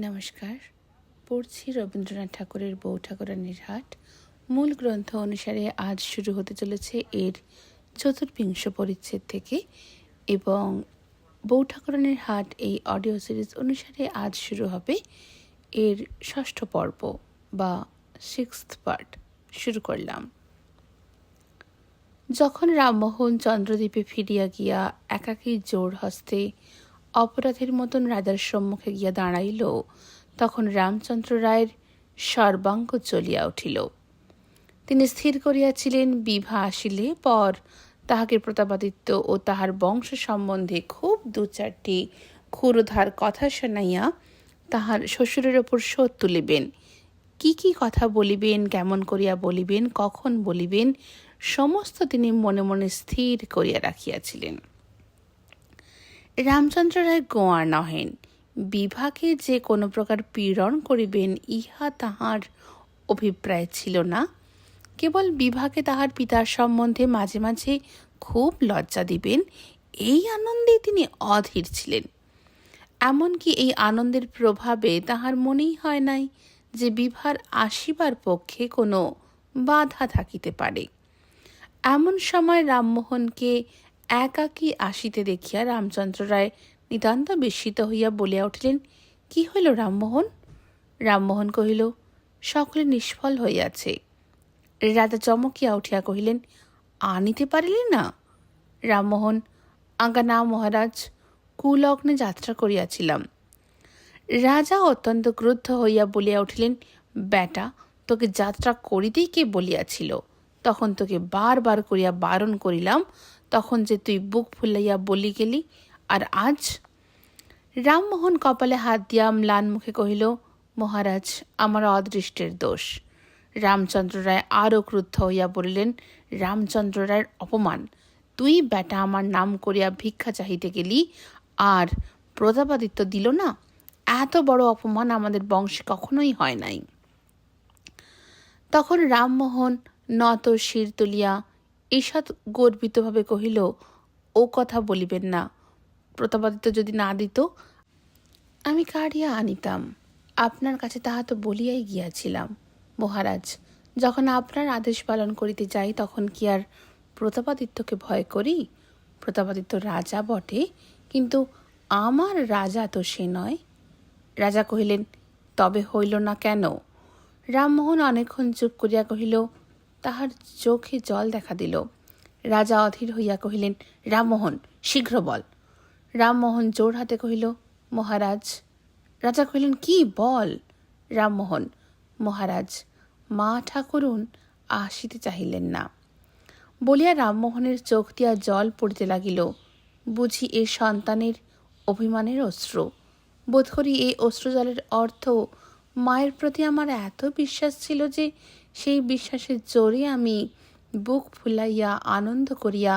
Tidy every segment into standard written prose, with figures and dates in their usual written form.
নমস্কার। পড়ছি রবীন্দ্রনাথ ঠাকুরের বউ ঠাকুরানীর হাট। মূল গ্রন্থ অনুসারে আজ শুরু হতে চলেছে এর চতুর্বিংশ পরিচ্ছেদ থেকে, এবং বউ ঠাকুরানীর হাট এই অডিও সিরিজ অনুসারে আজ শুরু হবে এর ষষ্ঠ পর্ব বা 6th পার্ট। শুরু করলাম। যখন রামমোহন চন্দ্রদ্বীপে ফিরিয়া গিয়া একাকী জোর হস্তে অপরাধের মতন রাজার সম্মুখে গিয়া দাঁড়াইল, তখন রামচন্দ্র রায়ের সর্বাঙ্গ চলিয়া উঠিল। তিনি স্থির করিয়াছিলেন বিভা আসিলে পর তাহাকে প্রতাপাদিত্য ও তাহার বংশ সম্বন্ধে খুব দু চারটি ক্ষুরধার কথা শোনাইয়া তাহার শ্বশুরের ওপর শোধ তুলিবেন। কি কি কথা বলিবেন, কেমন করিয়া বলিবেন, কখন বলিবেন, সমস্ত তিনি মনে মনে স্থির করিয়া রাখিয়াছিলেন। রামচন্দ্র রায় গোয়ার নহেন, বিভাকে যে কোনো প্রকার পীড়ন করিবেন ইহা তাহার অভিপ্রায় ছিল না। কেবল বিভাকে তাহার পিতার সম্বন্ধে মাঝে মাঝে খুব লজ্জা দিবেন, এই আনন্দেই তিনি অধীর ছিলেন। এমনকি এই আনন্দের প্রভাবে তাহার মনেই হয় নাই যে বিভার আসিবার পক্ষে কোনো বাধা থাকিতে পারে। এমন সময় রামমোহনকে একাকী আসিতে দেখিয়া রামচন্দ্র রায় নিতান্ত বিস্মিত হইয়া বলিয়া উঠিলেন, কি হইল রামমোহন? রামমোহন কহিল, সকলে নিষ্ফল হইয়াছে। রাজা চমকিয়া উঠিয়া কহিলেন, আনিতে পারিলি না? রামমোহন, আজ্ঞা না মহারাজ, কুলগ্নে যাত্রা করিয়াছিলাম। রাজা অত্যন্ত ক্রুদ্ধ হইয়া বলিয়া উঠিলেন, বেটা, তোকে যাত্রা করিতেই কে বলিয়াছিল? তখন তোকে বারবার করিয়া বারণ করিলাম, তখন যে তুই বুক ফুলাইয়া বলি গেলি, আর আজ? রামমোহন কপালে হাত দিয়া ম্লান মুখে কহিল, মহারাজ, আমার অদৃষ্টের দোষ। রামচন্দ্র রায় আরও ক্রুদ্ধ হইয়া বলিলেন, রামচন্দ্র রায়ের অপমান! তুই বেটা আমার নাম করিয়া ভিক্ষা চাহিতে গেলি, আর প্রতাপাদিত্য দিল না? এত বড় অপমান আমাদের বংশে কখনোই হয় নাই। তখন রামমোহন নত শির তুলিয়া ঈষৎ গর্বিতভাবে কহিল, ও কথা বলিবেন না। প্রতাপাদিত্য যদি না দিত, আমি কাড়িয়া আনিতাম। আপনার কাছে তাহা তো বলিয়াই গিয়াছিলাম। মহারাজ, যখন আপনার আদেশ পালন করিতে যাই, তখন কি আর প্রতাপাদিত্যকে ভয় করি? প্রতাপাদিত্য রাজা বটে, কিন্তু আমার রাজা তো সে নয়। রাজা কহিলেন, তবে হইল না কেন? রামমোহন অনেকক্ষণ চুপ করিয়া কহিল, তাহার চোখে জল দেখা দিল। রাজা অধীর হইয়া কহিলেন, রামমোহন, শীঘ্র বল। রামমোহন জোর হাতে কহিল, মহারাজ। রাজা কহিলেন, কি বল? রামমোহন, মহারাজ, মা ঠাকুরুন আসিতে চাহিলেন না। বলিয়া রামমোহনের চোখ দিয়া জল পড়িতে লাগিল। বুঝি এ সন্তানের অভিমানের অশ্রু। বোধ করি এই অশ্রুজলের অর্থ মায়ের প্রতি আমার এত বিশ্বাস ছিল যে সেই বিশ্বাসের জোরে আমি বুক ফুলাইয়া আনন্দ করিয়া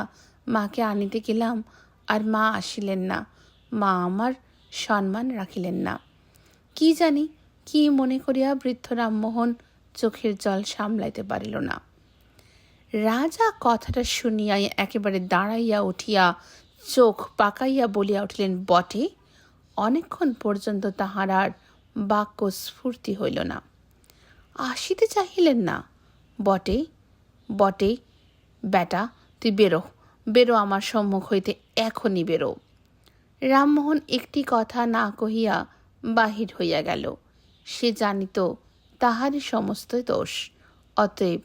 মাকে আনিতে গেলাম, আর মা আসিলেন না। মা আমার সম্মান রাখিলেন না। কি জানি কি মনে করিয়া বৃদ্ধ রামমোহন চোখের জল সামলাইতে পারিল না। রাজা কথাটা শুনিয়াই একেবারে দাঁড়াইয়া উঠিয়া চোখ পাকাইয়া বলিয়া উঠিলেন, বটে? অনেকক্ষণ পর্যন্ত তাহার আর বাক্য স্ফূর্তি হইল না। আসিতে চাহিলেন না? বটে, বটে। বেটা, তুই বেরো, বেরো আমার সম্মুখ হইতে, এখনই বেরো। রামমোহন একটি কথা না কহিয়া বাহির হইয়া গেল। সে জানিত তাহারই সমস্ত দোষ, অতএব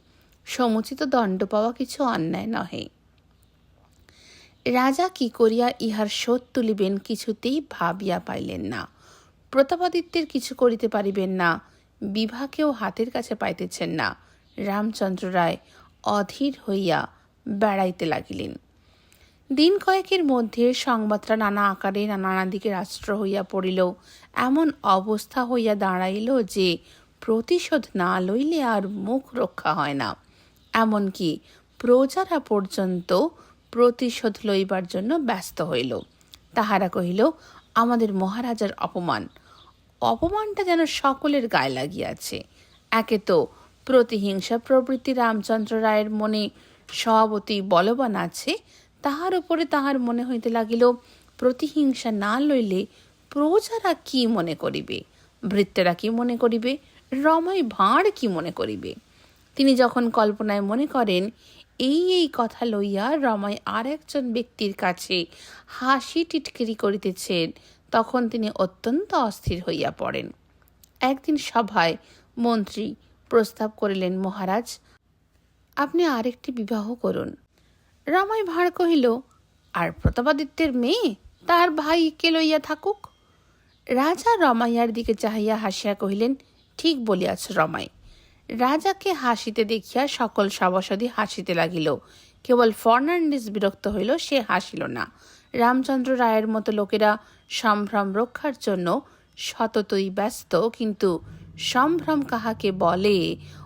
সমুচিত দণ্ড পাওয়া কিছু অন্যায় নহে। রাজা কি করিয়া ইহার শোধ তুলিবেন কিছুতেই ভাবিয়া পাইলেন না। প্রতাপাদিত্যের কিছু করিতে পারিবেন না, বিভাকেও হাতের কাছে পাইতেছেন না। রামচন্দ্র রায় অধীর হইয়া বেড়াইতে লাগিলেন। দিন কয়েকের মধ্যে সংবাদটা নানা আকারে নানা দিকে রাষ্ট্র হইয়া পড়িল। এমন অবস্থা হইয়া দাঁড়াইল যে প্রতিশোধ না লইলে আর মুখ রক্ষা হয় না। এমনকি প্রজারা পর্যন্ত প্রতিশোধ লইবার জন্য ব্যস্ত হইল। তাহারা কহিল, আমাদের মহারাজার অপমান, অপমানটা যেন সকলের গায়ে লাগিয়াছে। একে তো প্রতিহিংসা প্রবৃত্তি রামচন্দ্র রায়ের মনে স্বভাবতই বলবান আছে, তাহার উপরে তাহার মনে হইতে লাগিল, প্রতিহিংসা না লইলে প্রজারা কি মনে করিবে? ভৃত্যেরা কি মনে করিবে, রমাই ভাঁড় কি মনে করিবে। তিনি যখন কল্পনায় মনে করেন এই কথা লইয়া রমাই আর একজন ব্যক্তির কাছে হাসি টিটকিরি করিতেছেন, তখন তিনি অত্যন্ত অস্থির হইয়া পড়েন। একদিন সভায় মন্ত্রী প্রস্তাব করিলেন, মহারাজ, আপনি আরেকটি বিবাহ করুন। রমাই ভাঁড় কহিল, আর প্রতাপাদিত্যের মেয়ে তার ভাইকে লইয়া থাকুক। রাজা রমাইয়ার দিকে চাহিয়া হাসিয়া কহিলেন, ঠিক বলিয়াছ রমাই। রাজাকে হাসিতে দেখিয়া সকল সভাসদই হাসিতে লাগিল। কেবল ফর্নান্ডিস বিরক্ত হইল, সে হাসিল না। রামচন্দ্র রায়ের মতো লোকেরা সম্ভ্রম রক্ষার জন্য সততই ব্যস্ত, কিন্তু সম্ভ্রম কাহাকে বলে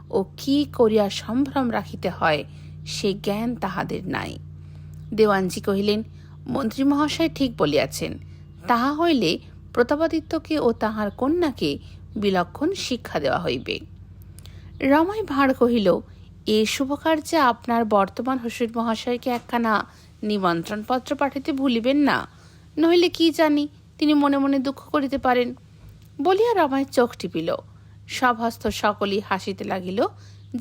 ও কি করিয়া সম্ভ্রম রাখিতে হয় সে জ্ঞান তাহাদের নাই। দেওয়ানজি কহিলেন, মন্ত্রী মহাশয় ঠিক বলিয়াছেন। তাহা হইলে প্রতাপাদিত্যকে ও তাহার কন্যাকে বিলক্ষণ শিক্ষা দেওয়া হইবে। রমাই ভাঁড় কহিল, এ শুভকার্যে আপনার বর্তমান শ্বশুর মহাশয়কে একখানা নিমন্ত্রণপত্র পাঠাইতে ভুলিবেন না, নইলে কি জানি তিনি মনে মনে দুঃখ করিতে পারেন। বলিয়া রমাই চোখ টিপিল। সভাস্থ সকলেই হাসিতে লাগিল।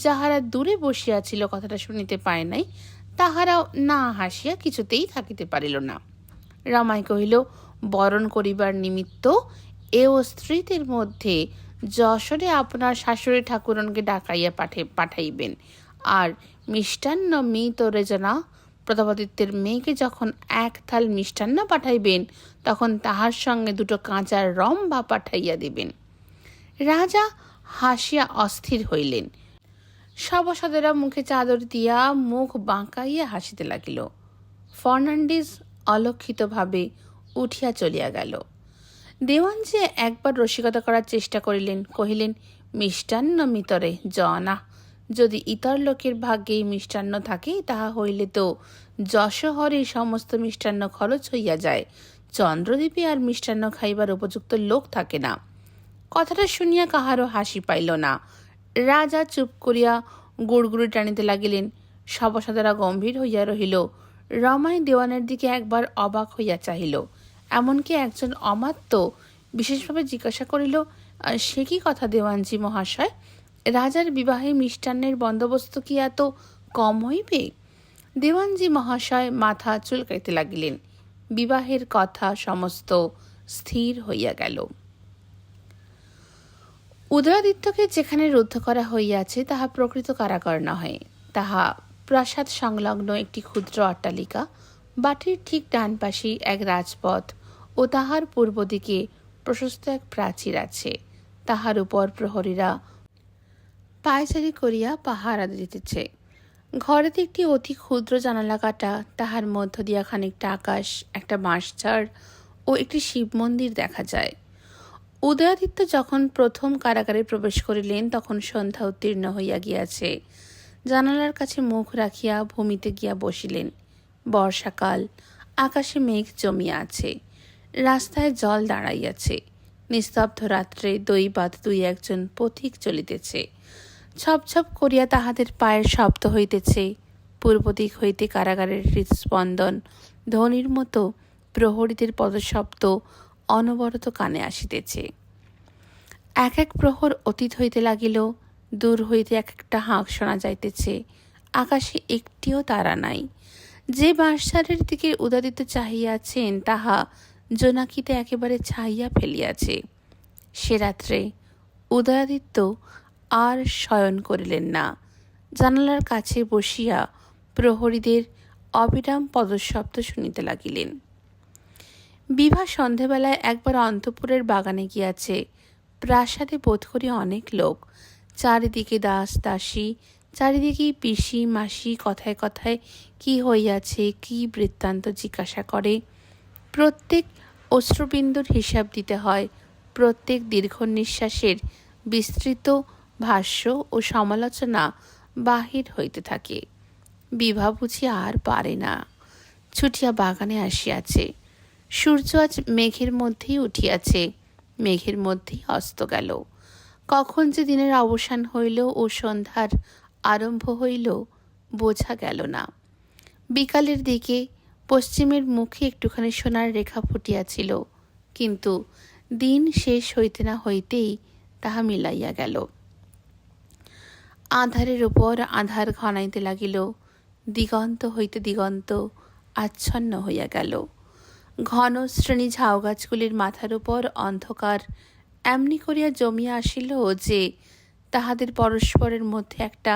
যাহারা দূরে বসিয়াছিল কথাটা শুনিতে পায় নাই, তাহারাও না হাসিয়া কিছুতেই থাকিতে পারিল না। রমাই কহিল, বরণ করিবার নিমিত্ত এও স্ত্রীদের মধ্যে যশোরে আপনার শাশুড়ি ঠাকুরনকে ডাকাইয়া পাঠাইবেন, আর মিষ্টান্ন মিত রেজনা প্রতাপাদিত্যের মেয়েকে যখন এক থাল মিষ্টান্ন পাঠাইবেন, তখন তাহার সঙ্গে দুটো কাঁচা রম্ভা পাঠাইয়া দিবেন। রাজা হাসিয়া অস্থির হইলেন। সভাসদেরা মুখে চাদর দিয়া মুখ বাঁকাইয়া হাসিতে লাগিল। ফর্নান্ডিস অলক্ষিতভাবে উঠিয়া চলিয়া গেল। দেওয়ানজি একবার রসিকতা করার চেষ্টা করিলেন, কহিলেন, মিষ্টান্ন মিতরে জনা, যদি ইতর লোকের ভাগ্যে মিষ্টান্ন থাকে তাহা হইলে তো যশোহরে সমস্ত মিষ্টান্ন খরচ হইয়া যায়, চন্দ্রদ্বীপে আর মিষ্টান্ন খাইবার উপযুক্ত লোক থাকে না। কথাটা শুনিয়া কাহারও হাসি পাইল না। রাজা চুপ করিয়া গুড়গুড়ি টানিতে লাগিলেন। সভাসদেরা গম্ভীর হইয়া রহিল। রমাই দেওয়ানের দিকে একবার অবাক হইয়া চাহিল। এমনকি একজন অমাত্য বিশেষভাবে জিজ্ঞাসা করিল, সে কি কথা দেওয়ানজি মহাশয়, রাজার বিবাহে মিষ্টান্নের বন্দোবস্ত কি এত কম হইবে? দেওয়ানজি মহাশয় মাথা চুলকাইতে লাগিলেন। বিবাহের কথা সমস্ত স্থির হইয়া গেল। উদয়াদিত্যকে যেখানে রুদ্ধ করা হইয়াছে তাহা প্রকৃত কারাগার নহে, তাহা প্রাসাদ সংলগ্ন একটি ক্ষুদ্র অট্টালিকা। বাটির ঠিক ডান পাশে এক রাজপথ ও তাহার পূর্ব দিকে প্রশস্ত এক প্রাচীর আছে। তাহার উপর প্রহরীরা পায়চারি করিয়া পাহারা দিতেছে। ঘরেতে একটি অতি ক্ষুদ্র জানালা কাটা, তাহার মধ্য দিয়া খানিকটা আকাশ, একটা বাঁশঝাড় ও একটি শিব মন্দির দেখা যায়। উদয়াদিত্য যখন প্রথম কারাগারে প্রবেশ করিলেন তখন সন্ধ্যা উত্তীর্ণ হইয়া গিয়াছে। জানালার কাছে মুখ রাখিয়া ভূমিতে গিয়া বসিলেন। বর্ষাকাল, আকাশে মেঘ জমিয়া আছে, রাস্তায় জল দাঁড়াইয়াছে। নিস্তব্ধ রাত্রে দৈবাত দুই একজন পথিক চলিতেছে। ছপছপ করিয়া তাহাদের পায়ের শব্দ হইতেছে। পূর্ব দিক হইতে কারাগারের হৃদস্পন্দন ধ্বনির মতো প্রহরীদের পদশব্দ অনবরত কানে আসিতেছে। এক এক প্রহর অতীত হইতে লাগিল। দূর হইতে এক একটা হাঁক শোনা যাইতেছে। আকাশে একটিও তারা নাই। যে বাঁশঝাড়ের দিকে উদয়াদিত্য চাহিয়াছেন তাহা জোনাকিতে একেবারে ছাইয়া ফেলিয়াছে। সে রাত্রে উদয়াদিত্য আর শয়ন করিলেন না। জানালার কাছে বসিয়া প্রহরীদের অবিরাম পদশব্দ শুনিতে লাগিলেন। বিভা সন্ধেবেলায় একবার অন্তঃপুরের বাগানে গিয়াছে। প্রাসাদে বোধ করি অনেক লোক। চারিদিকে দাস দাসী, চারিদিকেই পিসি মাসি কথায় কথায় কি হইয়াছে, কি বৃত্তান্ত জিজ্ঞাসা করে। প্রত্যেক অশ্রুবিন্দুর হিসাব দিতে হয়। প্রত্যেক দীর্ঘ নিঃশ্বাসের বিস্তৃত ভাষ্য ও সমালোচনা বাহির হইতে থাকে। বিভা বুঝি আর পারে না, ছুটিয়া বাগানে আসিয়াছে। সূর্য আজ মেঘের মধ্যেই উঠিয়াছে, মেঘের মধ্যেই অস্ত গেল। কখন যে দিনের অবসান হইল ও সন্ধ্যার আরম্ভ হইল বোঝা গেল না। বিকালের দিকে পশ্চিমের মুখে একটুখানি সোনার রেখা ফুটিয়াছিল, কিন্তু দিন শেষ হইতে না হইতেই তাহা মিলাইয়া গেল। আঁধারের উপর আঁধার ঘনাইতে লাগিল, দিগন্ত হইতে দিগন্ত আচ্ছন্ন হইয়া গেল। ঘন শ্রেণী ঝাউগাছগুলির মাথার উপর অন্ধকার এমনি করিয়া জমিয়া আসিল যে তাহাদের পরস্পরের মধ্যে একটা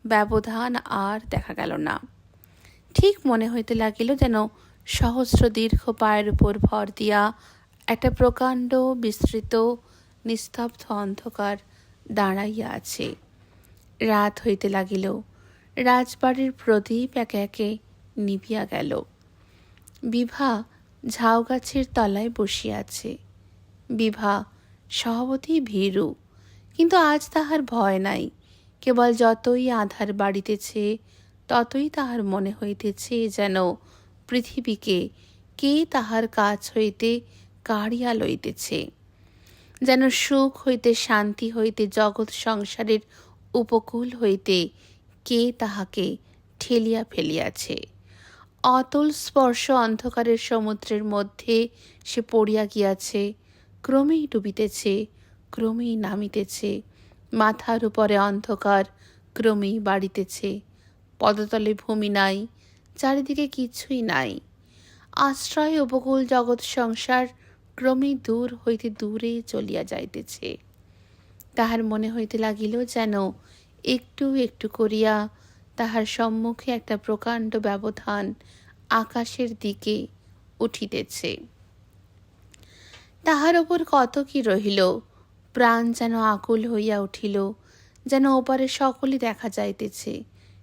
ব্যবধান আর দেখা গেল না। ঠিক মনে হইতে লাগিল যেন সহস্র দীর্ঘ পায়ের উপর ভর দিয়া একটা প্রকাণ্ড বিস্তৃত নিস্তব্ধ অন্ধকার দাঁড়াইয়া আছে। রাত হইতে লাগিল, রাজবাড়ির প্রদীপ একে একে নিভিয়া গেল। বিভা ঝাউ গাছের তলায় বসিয়াছে। বিভা স্বভাবতই ভীরু, কিন্তু আজ তাহার ভয় নাই। কেবল যতই আঁধার বাড়িতেছে ততই তাহার মনে হইতেছে যেন পৃথিবীকে কে তাহার কাছ হইতে কাড়িয়া লইতেছে, যেন সুখ হইতে শান্তি হইতে জগৎ সংসারের উপকূল হইতে কে তাহাকে ঠেলিয়া ফেলিয়াছে। অতল স্পর্শ অন্ধকারের সমুদ্রের মধ্যে সে পড়িয়া গিয়াছে, ক্রমেই ডুবিতেছে, ক্রমেই নামিতেছে। মাথার উপরে অন্ধকার ক্রমেই বাড়িতেছে, পদতলে ভূমি নাই, চারিদিকে কিছুই নাই। আশ্রয় উপকূল জগৎ সংসার ক্রমেই দূর হইতে দূরে চলিয়া যাইতেছে। তাহার মনে হইতে লাগিল যেন একটু একটু করিয়া তাহার সম্মুখে একটা প্রকাণ্ড ব্যবধান আকাশের দিকে উঠিতেছে। তাহার ওপর কত কি রহিল। প্রাণ যেন আকুল হইয়া উঠিল, যেন ওপারে সকলই দেখা যাইতেছে।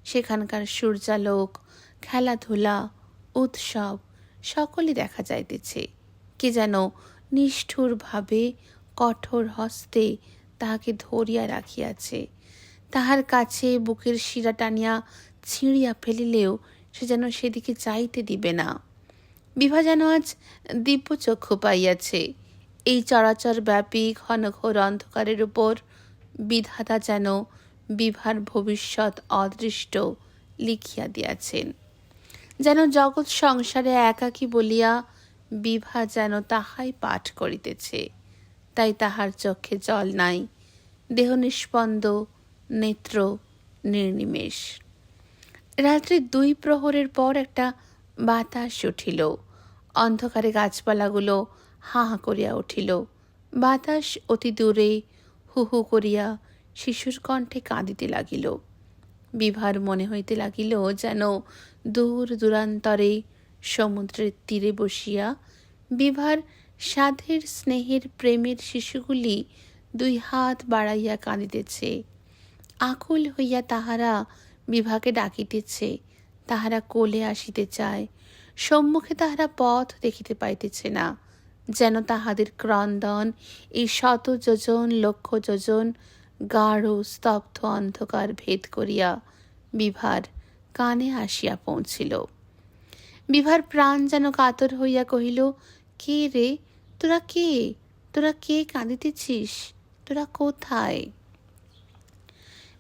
সেখানকার সূর্যালোক, খেলাধুলা, উৎসব সকলই দেখা যাইতেছে। কে যেন নিষ্ঠুরভাবে কঠোর হস্তে তাহাকে ধরিয়া রাখিয়াছে। তাহার কাছে বুকের শিরা টানিয়া ছিঁড়িয়া ফেলিলেও সে যেন সেদিকে চাইতে দিবে না। বিভা যেন আজ দিব্যচক্ষু পাইয়াছে। এই চরাচর ব্যাপী ঘনঘোর অন্ধকারের উপর বিধাতা যেন বিভার ভবিষ্যৎ অদৃষ্ট লিখিয়া দিয়াছেন। যেন জগৎ সংসারে একাকী বলিয়া বিভা যেন তাহাই পাঠ করিতেছে। তাই তাহার চক্ষে জল নাই, দেহ নিষ্পন্দ, নেত্র নির্নিমেষ। রাত্রি 2 প্রহরের পর একটা বাতাস উঠিল। অন্ধকারে গাছপালাগুলো হাঁ হাঁ করিয়া উঠিল। বাতাস অতি দূরে হু হু করিয়া শিশুর কণ্ঠে কাঁদিতে লাগিল। বিভার মনে হইতে লাগিল যেন দূর দূরান্তরে সমুদ্রের তীরে বসিয়া বিভার সাধের স্নেহের প্রেমের শিশুগুলি 2 হাত বাড়াইয়া কাঁদিতেছে। আকুল হইয়া তাহারা বিভাকে ডাকিতেছে, তাহারা কোলে আসিতে চায়। সম্মুখে তাহারা পথ দেখিতে পাইতেছে না, যেন তাহাদের ক্রন্দন এই 100 যোজন লক্ষ যোজন গাঢ় স্তব্ধ অন্ধকার ভেদ করিয়া বিভার কানে আসিয়া পৌঁছিল। বিভার প্রাণ যেন কাতর হইয়া কহিল, কে রে, তোরা কে? তোরা কে কাঁদিতেছিস? তোরা কোথায়?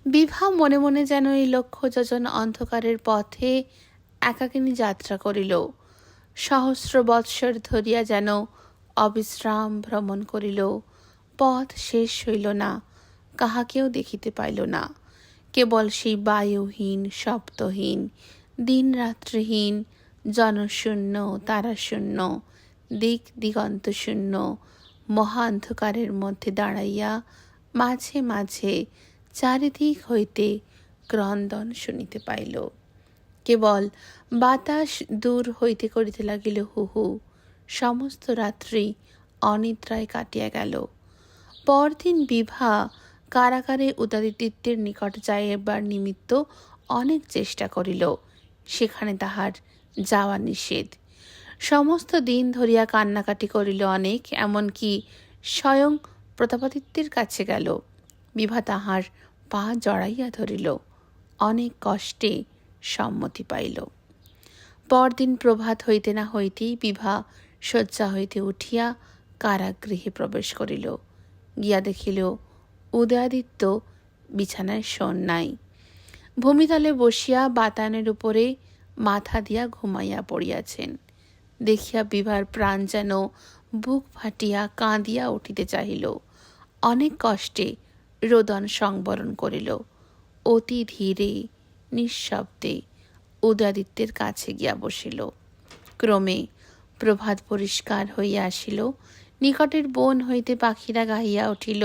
বিভা মনে মনে যেন এই লক্ষ যোজন অন্ধকারের পথে একাকিনী যাত্রা করিল। সহস্র বৎসর ধরিয়া যেন অবিশ্রাম ভ্রমণ করিল। পথ শেষ হইল না, কাহাকেও দেখিতে পাইল না। কেবল সেই বায়ুহীন, শব্দহীন, দিন রাত্রিহীন, জনশূন্য, তারাশূন্য, দিক দিগন্ত শূন্য মহান্ধকারের মধ্যে দাঁড়াইয়া মাঝে মাঝে চারিদিক হইতে ক্রন্দন শুনিতে পাইল। কেবল বাতাস দূর হইতে করিতে লাগিল হু হু। সমস্ত রাত্রি অনিদ্রায় কাটিয়া গেল। পরদিন বিভা কারাগারে উদয়াদিত্যের নিকট যাইবার নিমিত্ত অনেক চেষ্টা করিল। সেখানে তাহার যাওয়া নিষেধ। সমস্ত দিন ধরিয়া কান্নাকাটি করিল অনেক, এমনকি স্বয়ং প্রতাপাদিত্যের কাছে গেল। বিভা তাহার পা জড়াইয়া ধরিল। অনেক কষ্টে সম্মতি পাইল। পরদিন প্রভাত হইতে না হইতেই বিভা শয্যা হইতে উঠিয়া কারাগৃহে প্রবেশ করিল। গিয়া দেখিল উদয়াদিত্য বিছানায় শোন নাই। ভূমিতলে বসিয়া বাতায়নের উপরে মাথা দিয়া ঘুমাইয়া পড়িয়াছেন। দেখিয়া বিভার প্রাণ যেন বুক ফাটিয়া কাঁদিয়া উঠিতে চাহিল। অনেক কষ্টে রোদন সংবরণ করিল। অতি ধীরে নিঃশব্দে উদয়াদিত্যের কাছে গিয়া বসিল। ক্রমে প্রভাত পরিষ্কার হইয়া আসিল। নিকটের বন হইতে পাখিরা গাহিয়া উঠিল।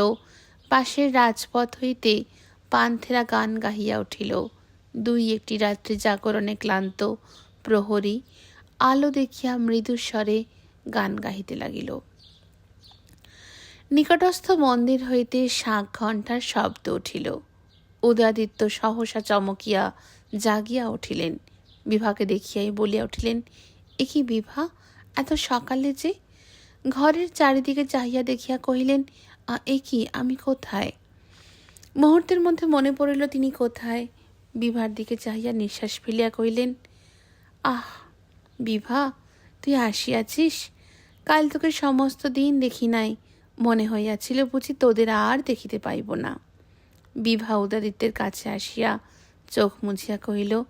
পাশের রাজপথ হইতে পান্থেরা গান গাহিয়া উঠিল। দুই একটি রাত্রি জাগরণে ক্লান্ত প্রহরী আলো দেখিয়া মৃদুস্বরে গান গাহিতে লাগিল। নিকটস্থ মন্দির হইতে শাঁখ ঘণ্টার শব্দ উঠিল। উদয়াদিত্য সহসা চমকিয়া জাগিয়া উঠিলেন। বিভাকে দেখিয়াই বলিয়া উঠিলেন, এ কি বিভা, এত সকালে যে? ঘরের চারিদিকে চাহিয়া দেখিয়া কহিলেন, এ কি, আমি কোথায়? মুহূর্তের মধ্যে মনে পড়িল তিনি কোথায়। বিভার দিকে চাহিয়া নিঃশ্বাস ফেলিয়া কহিলেন, আহ বিভা, তুই আসিয়াছিস? কাল তোকে সমস্ত দিন দেখি নাই, মনে হইয়াছিল বুঝি তোদের আর দেখিতে পাইব না। বিভা উদয়াদিত্যের কাছে আসিয়া চোখ মুছিয়া কহিল,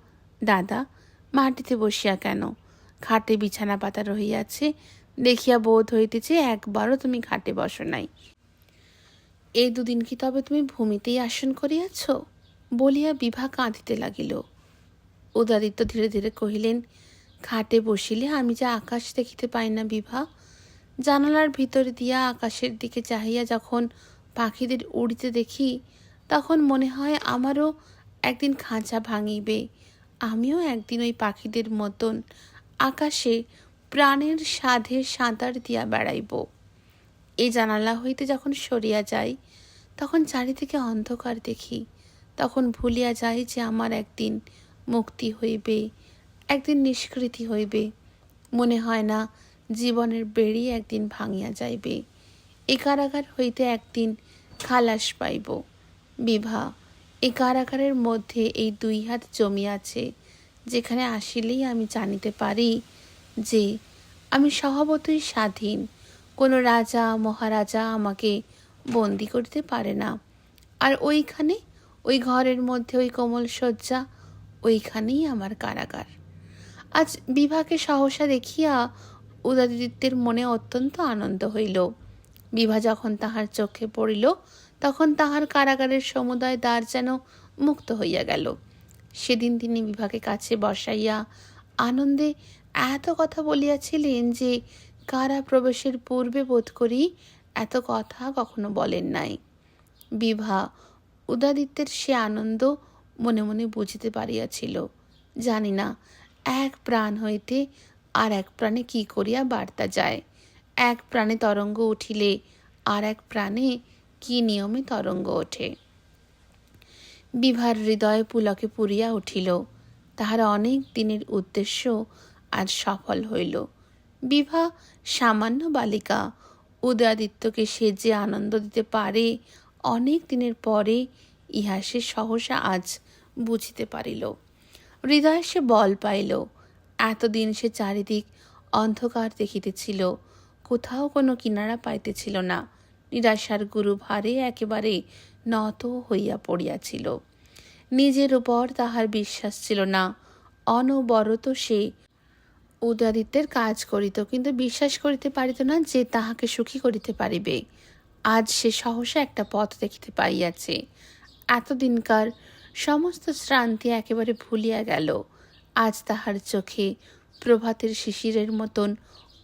দাদা, মাটিতে বসিয়া কেন? খাটে বিছানা পাতা রহিয়াছে, দেখিয়া বোধ হইতেছে একবারও তুমি খাটে বসো নাই। এই দুদিন কি তবে তুমি ভূমিতেই আসন করিয়াছ? বলিয়া বিভা কাঁদিতে লাগিল। উদয়াদিত্য ধীরে ধীরে কহিলেন, খাটে বসিলে আমি যে আকাশ দেখিতে পাই না বিভা। জানালার ভিতর দিয়া আকাশের দিকে চাহিয়া যখন পাখিদের উড়িতে দেখি, তখন মনে হয় আমারও একদিন খাঁচা ভাঙিবে, আমিও একদিন ওই পাখিদের মতন আকাশে প্রাণের সাধে সাঁতার দিয়া বেড়াইব। এই জানালা হইতে যখন সরিয়া যাই, তখন চারিদিকে অন্ধকার দেখি, তখন ভুলিয়া যাই যে আমার একদিন মুক্তি হইবে, একদিন নিষ্কৃতি হইবে। মনে হয় না জীবনের বেড়ি একদিন ভাঙিয়া যাইবে, এ কারাগার হইতে একদিন খালাস পাইব। বিভা, এই কারাগারের মধ্যে এই দুই হাত জমি আছে, যেখানে আসিলেই আমি জানিতে পারি যে আমি স্বভাবতই স্বাধীন। কোনো রাজা মহারাজা আমাকে বন্দি করতে পারে না। আর ওইখানে, ওই ঘরের মধ্যে ওই কোমল শয্যা, ওইখানেই আমার কারাগার। আজ বিভাকে সহসা দেখিয়া উদয়াদিত্যের মনে অত্যন্ত আনন্দ হইল। বিভা যখন তাহার চোখে পড়িল, তখন তাহার কারাগারের সমুদয় দ্বার যেন মুক্ত হইয়া গেল। সেদিন তিনি বিভাকে কাছে বসাইয়া আনন্দে এত কথা বলিয়াছিলেন যে কারা প্রবেশের পূর্বে বোধ করি এত কথা কখনো বলেন নাই। বিভা উদয়াদিত্যের সে আনন্দ মনে মনে বুঝিতে পারিয়াছিল। জানি না এক প্রাণ হইতে আর এক প্রাণে কি করিয়া বার্তা যায়, এক প্রাণে তরঙ্গ উঠিলে আর এক প্রাণে কি নিয়মে তরঙ্গ ওঠে। বিভার হৃদয়ে পুলকে পুরিয়া উঠিল। তাহার অনেক দিনের উদ্দেশ্য আজ সফল হইল। বিভা সামান্য বালিকা, উদয়াদিত্যকে সে যে আনন্দ দিতে পারে অনেক দিনের পরে, ইহা সে সহসা আজ বুঝিতে পারিল। হৃদয়ে সে বল পাইল। এতদিন সে চারিদিক অন্ধকার দেখিতেছিল, কোথাও কোনো কিনারা পাইতেছিল না। নিরাশার গুরু ভারে একেবারে নত হইয়া পড়িয়াছিল। নিজের উপর তাহার বিশ্বাস ছিল না। অনবরত সে উদয়াদিত্যের কাজ করিত, কিন্তু বিশ্বাস করিতে পারিত না যে তাহাকে সুখী করিতে পারিবে। আজ সে সহসা একটা পথ দেখিতে পাইয়াছে। এতদিনকার সমস্ত শ্রান্তি একেবারে ভুলিয়া গেল। আজ তাহার চোখে প্রভাতের শিশিরের মতন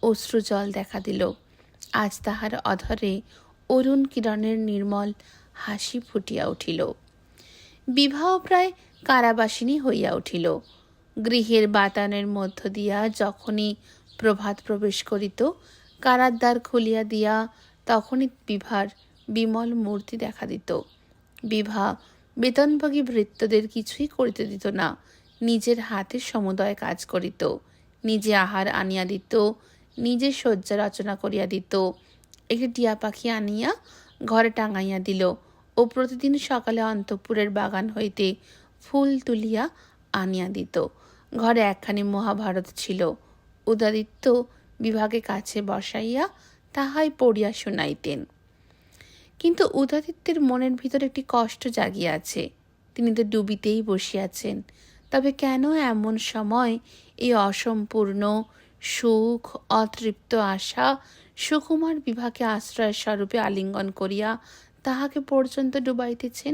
অশ্রুজল দেখা দিল। আজ তাহার অধরে অরুণ কিরণের নির্মল হাসি ফুটিয়া উঠিল। বিবাহ প্রায় কারাবাসিনী হইয়া উঠিল। গৃহের বাতানের মধ্য দিয়া যখনই প্রভাত প্রবেশ করিত, কারার দ্বার খুলিয়া দিয়া তখনই বিভার বিমল মূর্তি দেখা দিত। বিভা বেতনভোগী ভৃত্যদের কিছুই করিতে দিত না, নিজের হাতে সমুদয় কাজ করিত। নিজে আহার আনিয়া দিত, নিজে শয্যা রচনা করিয়া দিত, একটি টিয়া পাখি আনিয়া ঘরে টাঙাইয়া দিল ও প্রতিদিন সকালে অন্তঃপুরের বাগান হইতে ফুল তুলিয়া আনিয়া দিত। ঘরে একখানি মহাভারত ছিল। উদয়াদিত্য বিভাকে কাছে বসাইয়া তাহাই পড়িয়া শুনাইতেন। কিন্তু উদয়াদিত্যের মনের ভিতর একটি কষ্ট জাগিয়াছে। তিনি তো ডুবিতেই বসিয়াছেন, তবে কেন এমন সময় এই অসম্পূর্ণ সুখ, অতৃপ্ত আশা সুকুমার বিভাকে আশ্রয় স্বরূপে আলিঙ্গন করিয়া তাহাকে পর্যন্ত ডুবাইতেছেন।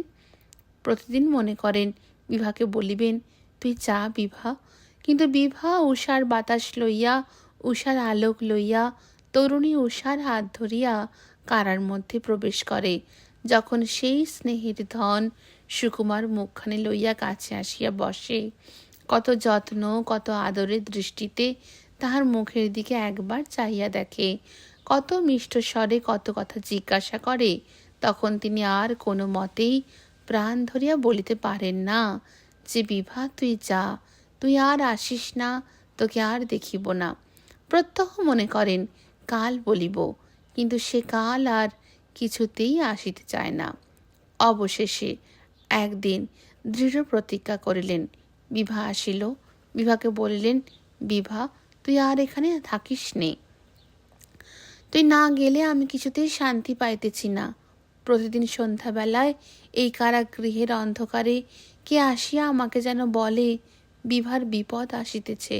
প্রতিদিন মনে করেন বিভাকে বলিবেন, তুই যা বিভা। কিন্তু বিভা উষার বাতাস লইয়া, উষার আলোক লইয়া, তরুণী উষার হাত ধরিয়া কারার মধ্যে প্রবেশ করে। যখন সেই স্নেহের ধন সুকুমার মুখখানে লইয়া কাছে আসিয়া বসে, কত যত্ন কত আদরের দৃষ্টিতে তাহার মুখের দিকে একবার চাহিয়া দেখে, কত মিষ্ট স্বরে কত কথা জিজ্ঞাসা করে, তখন তিনি আর কোনো মতেই প্রাণ ধরিয়া বলিতে পারেন না যে বিভা তুই যা, তুই আর আসিস না, তোকে আর দেখিব না। প্রত্যহ মনে করেন কাল বলিব, কিন্তু সে কাল আর কিছুতেই আসিতে চায় না। অবশেষে একদিন দৃঢ় প্রতিজ্ঞা করিলেন। বিভা আসিল। বিভাকে বলিলেন, বিভা তুই আর এখানে থাকিস নে, তুই না গেলে আমি কিছুতেই শান্তি পাইতেছি না। প্রতিদিন সন্ধ্যাবেলায় এই কারাগৃহের অন্ধকারে কে আসিয়া আমাকে যেন বলে, বিভার বিপদ আসিতেছে,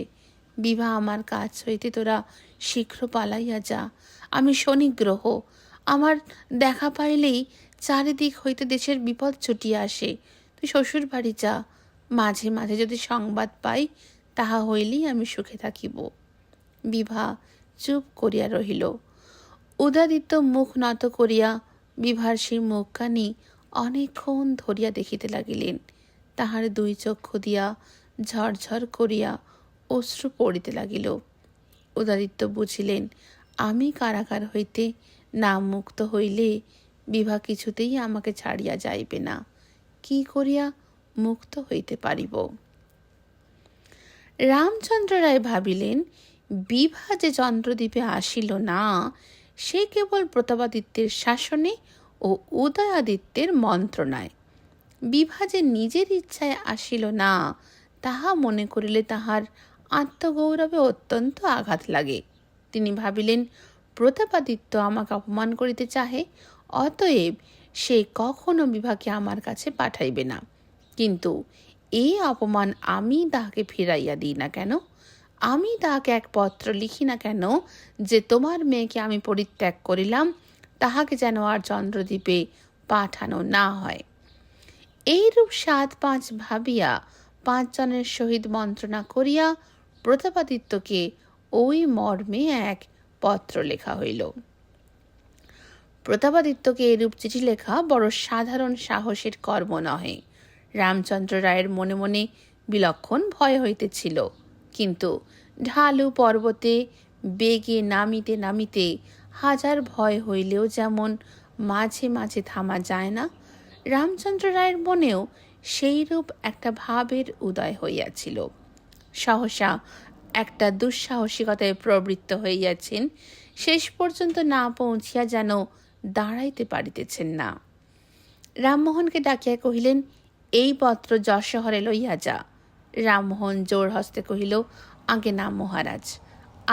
বিভা আমার কাছ হইতে তোরা শীঘ্র পালাইয়া যা। আমি শনি গ্রহ, আমার দেখা পাইলেই চারিদিক হইতে দেশের বিপদ ছুটিয়া আসে। তুই শ্বশুর বাড়ি যা, মাঝে মাঝে যদি সংবাদ পাই তাহা হইলেই আমি সুখে থাকিব। বিভা চুপ করিয়া রহিল। উদয়াদিত্য মুখ নত করিয়া বিভার সেই মুখখানি অনেকক্ষণ ধরিয়া দেখিতে লাগিলেন। তাহার দুই চক্ষু দিয়া ঝরঝর করিয়া অশ্রু পড়িতে লাগিল। উদয়াদিত্য বুঝিলেন, আমি কারাগার হইতে না মুক্ত হইলে বিভা কিছুতেই আমাকে ছাড়িয়া যাইবে না। কি করিয়া মুক্ত হইতে পারিব? রামচন্দ্র রায় ভাবিলেন, বিভা যে চন্দ্রদ্বীপে আসিল না, সে কেবল প্রতাপাদিত্যের শাসনে ও উদয়াদিত্যের মন্ত্রণায়। বিভা যে নিজের ইচ্ছায় আসিল না, তাহা মনে করিলে তাহার আত্মগৌরবে অত্যন্ত আঘাত লাগে। তিনি ভাবিলেন, প্রতাপাদিত্য আমাকে অপমান করিতে চাহে, অতএব সে কখনো বিভাকে আমার কাছে পাঠাইবে না। কিন্তু এই অপমান আমি তাহাকে ফিরাইয়া দিই না কেন? আমি তাহাকে এক পত্র লিখি না কেন যে তোমার মেয়েকে আমি পরিত্যাগ করিলাম, তাহাকে যেন আর চন্দ্রদ্বীপে পাঠানো না হয়। এইরূপ ৭-৫ ভাবিয়া ৫ জনের সহিত মন্ত্রণা করিয়া প্রতাপাদিত্যকে ওই মর্মে এক পত্র লেখা হইল। প্রতাপাদিত্যকে এরূপ চিঠি লেখা বড় সাধারণ সাহসের কর্ম নহে। রামচন্দ্র রায়ের মনে মনে বিলক্ষণ ভয় হইতেছিল, কিন্তু ঢালু পর্বতে বেগে নামিতে নামিতে হাজার ভয় হইলেও যেমন মাঝে মাঝে থামা যায় না, রামচন্দ্র রায়ের মনেও সেইরূপ একটা ভাবের উদয় হইয়াছিল। সহসা একটা দুঃসাহসিকতায় প্রবৃত্ত হইয়াছেন, শেষ পর্যন্ত না পৌঁছিয়া যেন দাঁড়াইতে পারিতেছেন না। রামমোহনকে ডাকিয়া কহিলেন, এই পত্র যশোহরে লইয়া যা। রামমোহন জোর হস্তে কহিল, আগে না মহারাজ,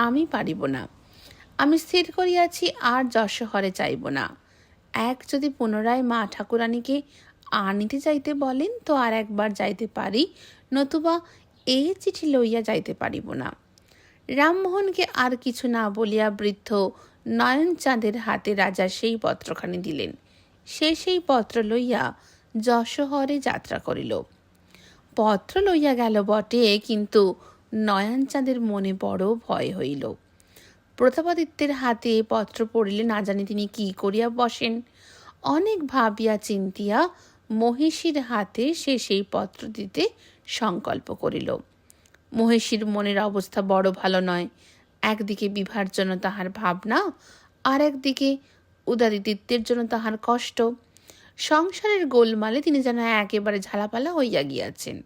আমি পারিব না। আমি স্থির করিয়াছি আর যশোহরে যাইব না। এক যদি পুনরায় মা ঠাকুরানীকে আনিতে যাইতে বলেন তো আর একবার যাইতে পারি, নতুবা এই চিঠি লইয়া যাইতে পারিব না। রামমোহনকে আর কিছু না বলিয়া বৃদ্ধ নয়নচাঁদের হাতে রাজা সেই পত্রখানি দিলেন। সে সেই পত্র লইয়া যশোহরে যাত্রা করিল। পত্র লইয়া গেল বটে, কিন্তু নয়নচাঁদের মনে বড় ভয় হইল। প্রতাপাদিত্যের হাতে পত্র পড়িলে না জানি তিনি কি করিয়া বসেন। অনেক ভাবিয়া চিন্তিয়া মহিষীর হাতে সে সেই পত্র দিতে সংকল্প করিল। মহিষীর মনের অবস্থা বড় ভালো নয়। একদিকে বিভার জন্য তাহার ভাবনা, আর একদিকে উদয়াদিত্যের জন্য তাহার কষ্ট। সংসারের গোলমালে তিনি যেন একেবারে ঝালাপালা হইয়া গিয়াছেন।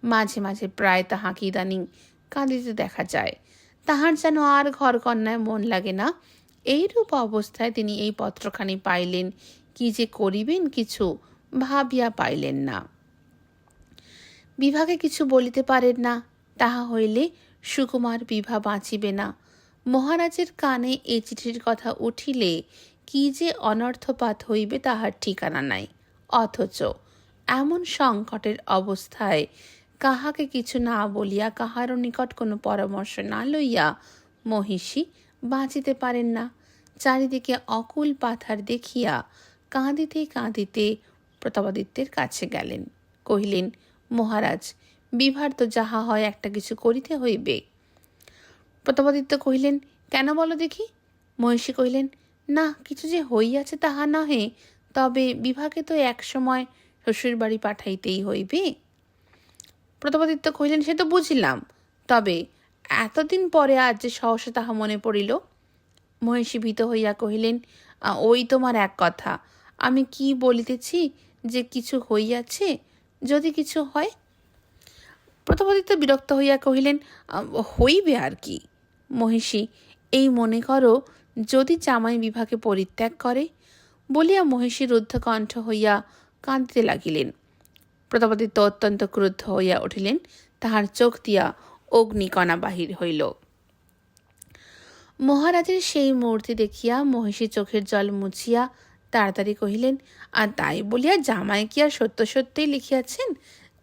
মাঝে মাঝে প্রায় তাহাকে ইদানিং কাঁদিতে দেখা যায়। তাহার যেন আর ঘর কন্যায় মন লাগে না। এইরূপ অবস্থায় তিনি এই পত্রখানি পাইলেন, কি যে করিবেন কিছু ভাবিয়া পাইলেন না। বিভাকে কিছু বলিতে পারেন না, তাহা হইলে সুকুমার বিভা বাঁচিবে না। মহারাজের কানে এই চিঠির কথা উঠিলে কি যে অনর্থপাত হইবে তাহার ঠিকানা নাই। অথচ এমন সংকটের অবস্থায় কাহাকে কিছু না বলিয়া, কাহারও নিকট কোনো পরামর্শ না লইয়া মহিষী বাঁচিতে পারেন না। চারিদিকে অকুল পাথার দেখিয়া কাঁদিতে কাঁদিতে প্রতাপাদিত্যের কাছে গেলেন। কহিলেন, মহারাজ, বিভার তো যাহা হয় একটা কিছু করিতে হইবে। প্রতাপাদিত্য কহিলেন, কেন বলো দেখি? মহিষী কহিলেন, না, কিছু যে হইয়াছে তাহা নহে, তবে বিভাকে তো এক সময় শ্বশুর বাড়ি পাঠাইতেই হইবে। প্রতাপাদিত্য কহিলেন, সে তো বুঝিলাম, তবে এতদিন পরে আজ যে সহসা তাহা মনে পড়িল। মহিষী ভীত হইয়া কহিলেন, ওই তোমার এক কথা, আমি কি বলিতেছি যে কিছু হইয়াছে, যদি কিছু হয়। প্রতাপাদিত্য বিরক্ত হইয়া কহিলেন, হইবে আর কি। মহিষী, এই মনে করো, যদি জামাই বিভাকে পরিত্যাগ করে। বলিয়া মহিষী রুদ্ধকণ্ঠ হইয়া কাঁদিতে লাগিলেন। প্রতাপাদিত্য অত্যন্ত ক্রুদ্ধ হইয়া উঠিলেন। তাহার চোখ দিয়া অগ্নিকণা বাহির হইল। মহারাজের সেই মূর্তি দেখিয়া মহিষী চোখের জল মুছিয়া তাড়াতাড়ি কহিলেন, আর তাই বলিয়া জামাই কি আর সত্য সত্যই লিখিয়াছেন,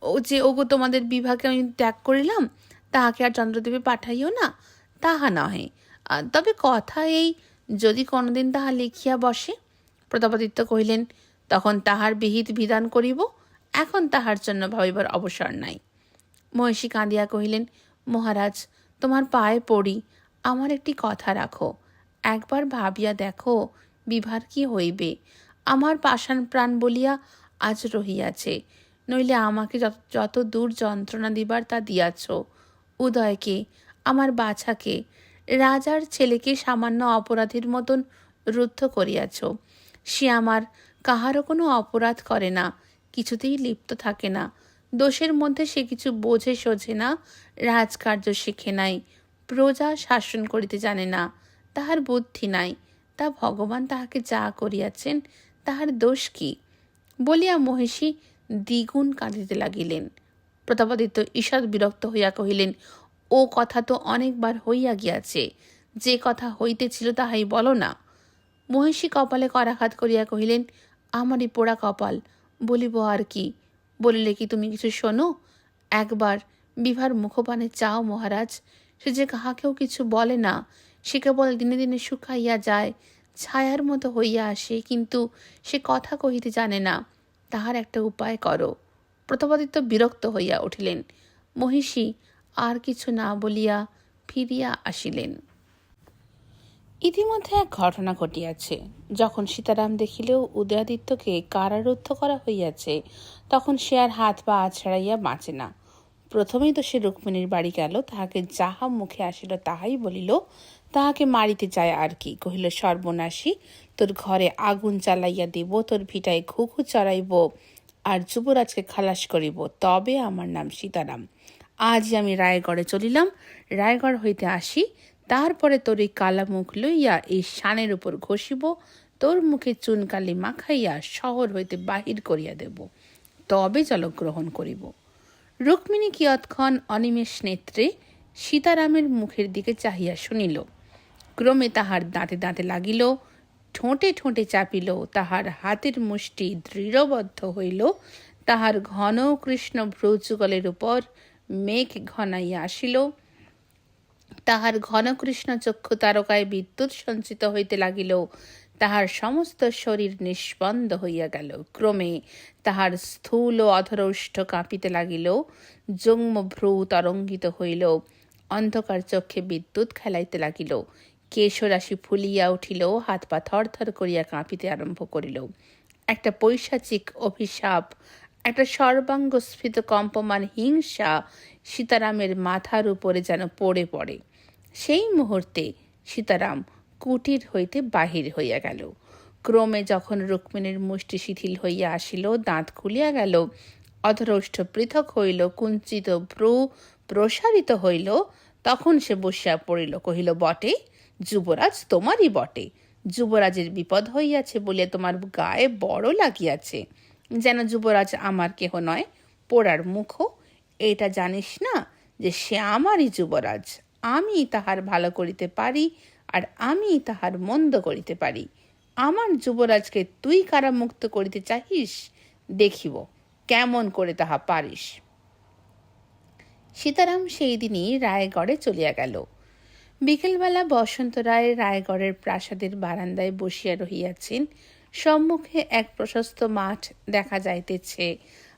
ও যে ওগো তোমাদের বিভাকে আমি ত্যাগ করিলাম, তাহাকে আর চন্দ্রদেবে পাঠাইও না, তাহা নহে। তবে কথা এই, যদি কোনোদিন তাহা লিখিয়া বসে। প্রতাপাদিত্য কহিলেন, তখন তাহার বিহিত বিধান করিব, এখন তাহার জন্য ভাবিবার অবসর নাই। মহিষী কাঁদিয়া কহিলেন, মহারাজ, তোমার পায়ে পড়ি, আমার একটি কথা রাখো। একবার ভাবিয়া দেখো বিভার কি হইবে। আমার পাষাণ প্রাণ বলিয়া আজ রহিয়াছে, নইলে আমাকে যত দূর যন্ত্রণা দিবার তা দিয়াছ। উদয়কে, আমার বাছাকে, রাজার ছেলেকে সামান্য অপরাধীর মতন রুদ্ধ করিয়াছ। সে আমার কাহারও কোনো অপরাধ করে না, কিছুতেই লিপ্ত থাকে না। দোষের মধ্যে সে কিছু বোঝে সোঝে না, রাজকার্য শিখে নাই, প্রজা শাসন করিতে জানে না, তাহার বুদ্ধি নাই। তা ভগবান তাহাকে যা করিয়াছেন, তাহার দোষ কি? বলিয়া মহিষী দ্বিগুণ কাঁদিতে লাগিলেন। প্রতাপাদিত্য ঈষৎ বিরক্ত হইয়া কহিলেন, ও কথা তো অনেকবার হইয়া গিয়াছে, যে কথা হইতেছিল তাহাই বলো না। মহিষী কপালে করাঘাত করিয়া কহিলেন, আমারই পোড়া কপাল, বলিব আর কি। বলিলে কি তুমি কিছু শোনো? একবার বিভার মুখপানে চাও মহারাজ, সে যে কাহাকেও কিছু বলে না, সে কেবল দিনে দিনে শুকাইয়া যায়, ছায়ার মতো হইয়া আসে, কিন্তু সে কথা কহিতে জানে না। তাহার একটা উপায় করো। প্রতাপাদিত্য বিরক্ত হইয়া উঠিলেন। মহিষী আর কিছু না বলিয়া ফিরিয়া আসিলেন। ইতিমধ্যে এক ঘটনা ঘটিয়াছে। যখন সীতারাম দেখিল উদয়াদিত্যকে কারারুদ্ধ করা হইয়াছে, তখন সে আর হাত পা আছড়াইয়া বাঁচে না। প্রথমেই তো সে রুক্মিণীর বাড়ি গেল, তাহাকে যাহা মুখে আসিল তাহাই বলিল। তাহাকে মারিতে চায় আর কি। কহিল, সর্বনাশী, তোর ঘরে আগুন জ্বালাইয়া দিব, তোর ভিটায় ঘুঘু চড়াইব, আর যুবরাজকে খালাস করিব, তবে আমার নাম সীতারাম। আজই আমি রায়গড়ে চলিলাম, রায়গড় হইতে আসি, তারপরে তোর এই কালা মুখ লইয়া এই শানের উপর ঘষিব, তোর মুখে চুনকালি মাখাইয়া শহর হইতে বাহির করিয়া দেব, তবে জলগ্রহণ করিব। রুক্মিণী কিয়ৎক্ষণ অনিমেষ নেত্রে সীতারামের মুখের দিকে চাহিয়া শুনিল। ক্রমে তাহার দাঁতে দাঁতে লাগিল, ঠোঁটে ঠোঁটে চাপিল, তাহার হাতের মুষ্টি দৃঢ়বদ্ধ হইল, তাহার ঘন কৃষ্ণ ভ্রুযুগলের উপর মেঘ ঘনাইয়া আসিল, তাহার ঘন কৃষ্ণ চক্ষু তারকায় বিদ্যুৎ সঞ্চিত হইতে লাগিল, তাহার সমস্ত শরীর নিষ্পন্দ হইয়া গেল। ক্রমে তাহার স্থূল অধরৌষ্ঠ কাঁপিতে লাগিল, যৌম ভ্রু তরঙ্গিত হইল, অন্ধকার চক্ষে বিদ্যুৎ খেলাইতে লাগিল, কেশরাশি ফুলিয়া উঠিল, হাত পা থরথর করিয়া কাঁপিতে আরম্ভ করিল। একটা পৈশাচিক অভিশাপ, একটা সর্বাঙ্গ স্ফীত কম্পমান হিংসা সীতারামের মাথার উপরে যেন পড়ে পড়ে। সেই মুহূর্তে সীতারাম কুটির হইতে বাহির হইয়া গেল। ক্রমে যখন রুক্মিণীর মুষ্টি শিথিল হইয়া আসিল, দাঁত খুলিয়া গেল, অধরৌষ্ঠ পৃথক হইল, কুঞ্চিত ভ্রু প্রসারিত হইল, তখন সে বসিয়া পড়িল। কহিল, বটে যুবরাজ, তোমারই বটে। যুবরাজের বিপদ হইয়াছে বলিয়া তোমার গায়ে বড় লাগিয়াছে, যেন যুবরাজ আমার কেহ নয়, পোড়ার মুখো। এটা জানিস না যে সে আমারই যুবরাজ, আমি তাহার ভালো করিতে পারি, আর আমি তাহার মন্দ করিতে পারি। আমার যুবরাজকে তুই কারামুক্ত করিতে চাহিস, দেখিব কেমন করে তাহা পারিস। সীতারাম সেই দিনই রায়গড়ে চলিয়া গেল। বিকেলবেলা বসন্ত রায় রায়গড়ের প্রাসাদের বারান্দায় বসিয়া রহিয়াছেন। সম্মুখে এক প্রশস্ত মাঠ দেখা যাইতেছে।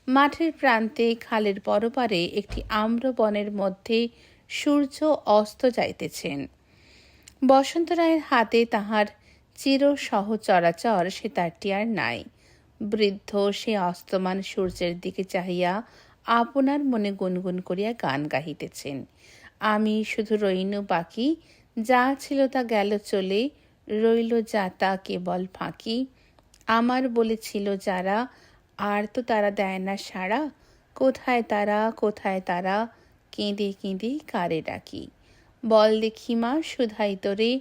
মাঠের প্রান্তে খালের পরপারে একটি আম্রবনের মধ্যে সূর্য অস্ত যাইতেছেন। বসন্ত রায়ের হাতে তাহার চির সহচরাচর সেতারটি আর নাই। বৃদ্ধ সে অস্তমান সূর্যের দিকে চাহিয়া আপনার মনে গুনগুন করিয়া গান গাহিতেছেন। আমি শুধু রইনু বাকি, যা ছিল তা গেল চলে, রইল যা তা কেবল ফাঁকি। আমার বলেছিল যারা, আর তো তারা দেয় না সাড়া, কোথায় তারা কোথায় তারা, কেঁদে কেঁদে কারে ডাকি। বল দেখি মা শুধাই তোরে,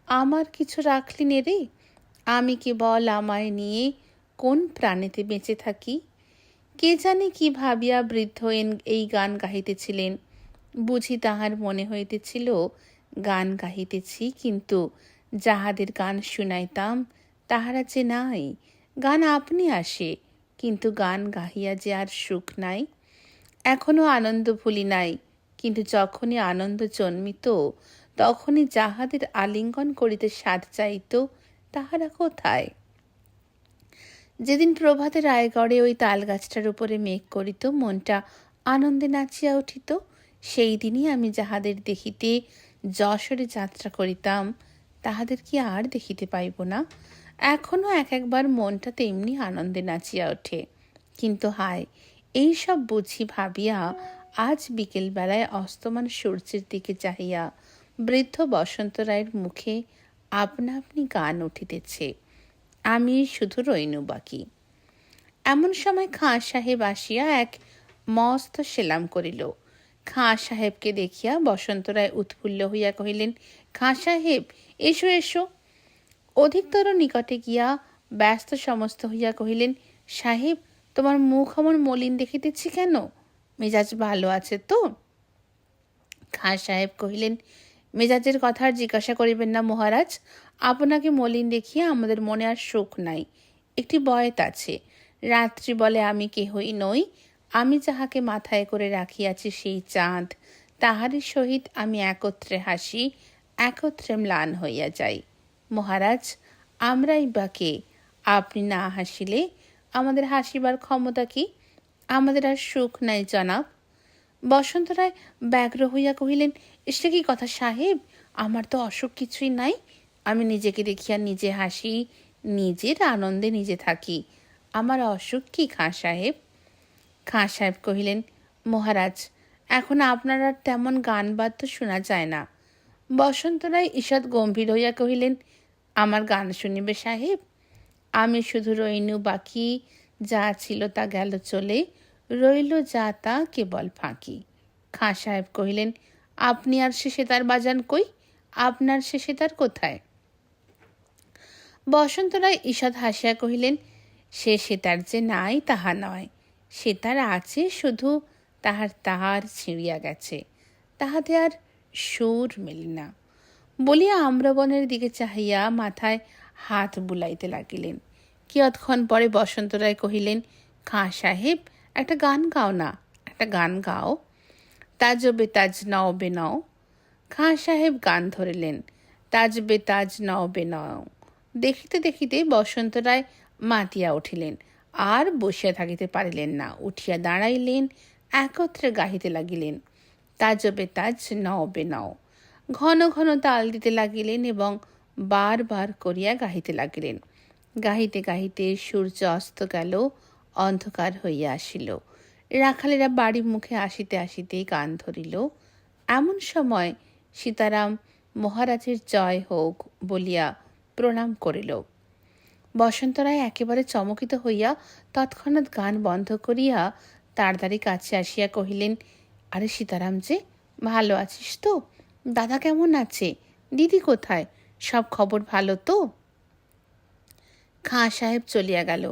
আমার কিছু রাখলি নে রে, আমি কেবল আমায় নিয়ে কোন প্রাণেতে বেঁচে থাকি। কে জানে কি ভাবিয়া বৃদ্ধ এই গান গাহিতেছিলেন। বুঝি তাহার মনে হইতেছিল গান গাহিতেছি, কিন্তু যাহাদের গান শুনাইতাম তাহারা যে নাই। গান আপনি আসে, কিন্তু গান গাহিয়া যে আর সুখ নাই। এখনো আনন্দ ভুলি নাই, কিন্তু যখনই আনন্দ জন্মিত তখনই যাহাদের আলিঙ্গন করিতে স্বাদ চাইত তাহারা কোথায়। যেদিন প্রভাতে রায়গড়ে ওই তালগাছটার উপরে মেঘ করিত, মনটা আনন্দে নাচিয়া উঠিত, সেই দিনই আমি যাহাদের দেখিতে যশোরে যাত্রা করিতাম তাহাদের কি আর দেখিতে পাইব না? এখনো এক একবার মনটা তেমনি আনন্দে নাচিয়া ওঠে। কিন্তু হায়, এইসব বুঝি ভাবিয়া আজ বিকেলবেলায় অস্তমান সূর্যের দিকে চাহিয়া বৃদ্ধ বসন্ত রায়ের মুখে আপনা আপনি গান উঠিতেছে। আমি শুধু রইনু বাকি। এমন সময় খাঁ সাহেব আসিয়া এক মস্ত সেলাম করিল। খাঁ সাহেবকে দেখিয়া বসন্ত রায় উৎফুল্ল হইয়া কহিলেন, খাঁ সাহেব, এসো এসো। অধিকতর নিকটে গিয়া ব্যস্ত সমস্ত হইয়া কহিলেন, সাহেব, তোমার মুখ আমার মলিন দেখিতেছি কেন? মেজাজ ভালো আছে তো? খাঁ সাহেব কহিলেন, মেজাজের কথা আর জিজ্ঞাসা করিবেন না মহারাজ। আপনাকে মলিন দেখিয়া আমাদের মনে আর সুখ নাই। একটি বয়ত আছে। রাত্রি বলে আমি কেহই নই। আমি যাহাকে মাথায় করে রাখিয়াছি সেই চাঁদ, তাহারই সহিত আমি একত্রে হাসি, একত্রে ম্লান হইয়া যাই। মহারাজ, আমরাই বা কে? আপনি না হাসিলে আমাদের হাসিবার ক্ষমতা কি? আমাদের আর সুখ নাই জনাব। বসন্ত রায় ব্যগ্র হইয়া কহিলেন, এটা কি কথা সাহেব? আমার তো অসুখ কিছুই নাই। আমি নিজেকে দেখিয়া নিজে হাসি, নিজের আনন্দে নিজে থাকি। আমার অসুখ কি খাঁ সাহেব? খাঁ সাহেব কহিলেন, মহারাজ, এখন আপনার আর তেমন গান বাদ্য শোনা যায় না। বসন্ত রায় ঈষৎ গম্ভীর হইয়া কহিলেন, আমার গান শুনিবে সাহেব? আমি শুধু রইনু বাকি, যা ছিল তা গেল চলে, রইল যা তা কেবল ফাঁকি। খাঁ সাহেব কহিলেন, আপনি আর সে সেতার বাজান কই? আপনার সে সেতার কোথায়? বসন্ত রায় ঈষৎ হাসিয়া কহিলেন, সে সেতার যে নাই তাহা নয়, সেতার আছে, শুধু তাহার তাহার ছিঁড়িয়া গেছে, তাহাতে আর সুর মেলে না। বলিয়া আম্রবনের দিকে চাহিয়া মাথায় হাত বুলাইতে লাগিলেন। কিয়ৎক্ষণ পরে বসন্ত রায় কহিলেন, খাঁ সাহেব, একটা গান গাও না, একটা গান গাও। তাজ বেতাজ নও বে নও। খাঁ সাহেব গান ধরিলেন, তাজ বেতাজ নও বে নও। দেখিতে দেখিতে বসন্ত রায় মাতিয়া উঠিলেন, আর বসিয়া থাকিতে পারিলেন না। উঠিয়া দাঁড়াইলেন, একত্রে গাহিতে লাগিলেন, তাজ বেতাজ নও বে নও। ঘন ঘন তাল দিতে লাগিলেন এবং বারবার করিয়া গাহিতে লাগিলেন। গাহিতে গাহিতে সূর্য অস্ত গেল, অন্ধকার হইয়া আসিল। রাখালেরা বাড়ি মুখে আসিতে আসিতে গান ধরিল। এমন সময় সীতারাম মহারাজের জয় হোক বলিয়া প্রণাম করিল। বসন্ত রায় একেবারে চমকিত হইয়া তৎক্ষণাৎ গান বন্ধ করিয়া তাড়াতাড়ি কাছে আসিয়া কহিলেন, আরে সীতারাম যে, ভালো আছিস তো? দাদা কেমন আছে? দিদি কোথায়? সব খবর ভালো তো? খাঁ সাহেব চলিয়া গেল।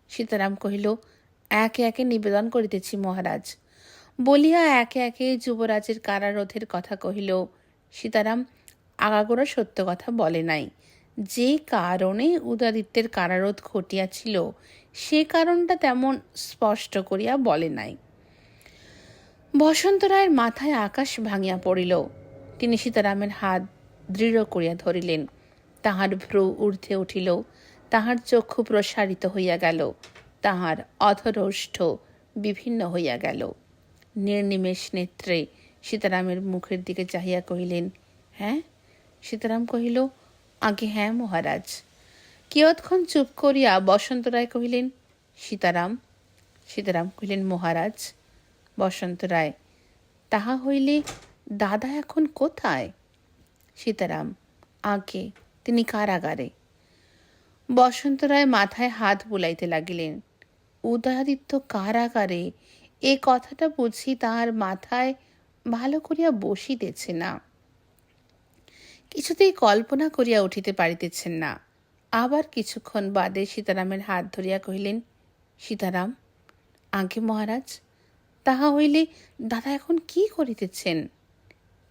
সীতারাম কহিল, একে একে নিবেদন করিতেছি মহারাজ। বলিয়া একে একে যুবরাজের কারারোধের কথা কহিল। সীতারাম আগাগোড়া সত্য কথা বলে নাই। যে কারণে উদয়াদিত্যের কারারোধ ঘটিয়াছিল সে কারণটা তেমন স্পষ্ট করিয়া বলে নাই। বসন্ত রায়ের মাথায় আকাশ ভাঙিয়া পড়িল। তিনি সীতারামের হাত দৃঢ় করিয়া ধরিলেন। তাহার ভ্রু ঊর্ধ্বে উঠিল, তাহার চক্ষু প্রসারিত হইয়া গেল, তাহার অধরোষ্ঠ বিভিন্ন হইয়া গেল। নির্নিমেষ নেত্রে সীতারামের মুখের দিকে চাহিয়া কহিলেন, হ্যাঁ? সীতারাম কহিল, আগে হ্যাঁ মহারাজ। কিয়ৎক্ষণ চুপ করিয়া বসন্ত রায় কহিলেন, সীতারাম। সীতারাম কহিলেন, মহারাজ। বসন্ত রায়, তাহা হইলে দাদা এখন কোথায়? সীতারাম, আগে তিনি কারাগারে। বসন্ত রায় মাথায় হাত বুলাইতে লাগিলেন। উদয়াদিত্য কারাগারে, এ কথাটা বুঝি তাহার মাথায় ভালো করিয়া বসিতেছে না। কিছুতেই কল্পনা করিয়া উঠিতে পারিতেছেন না। আবার কিছুক্ষণ বাদে সীতারামের হাত ধরিয়া কহিলেন, সীতারাম। আজ্ঞে মহারাজ। তাহা হইলে দাদা এখন কি করিতেছেন?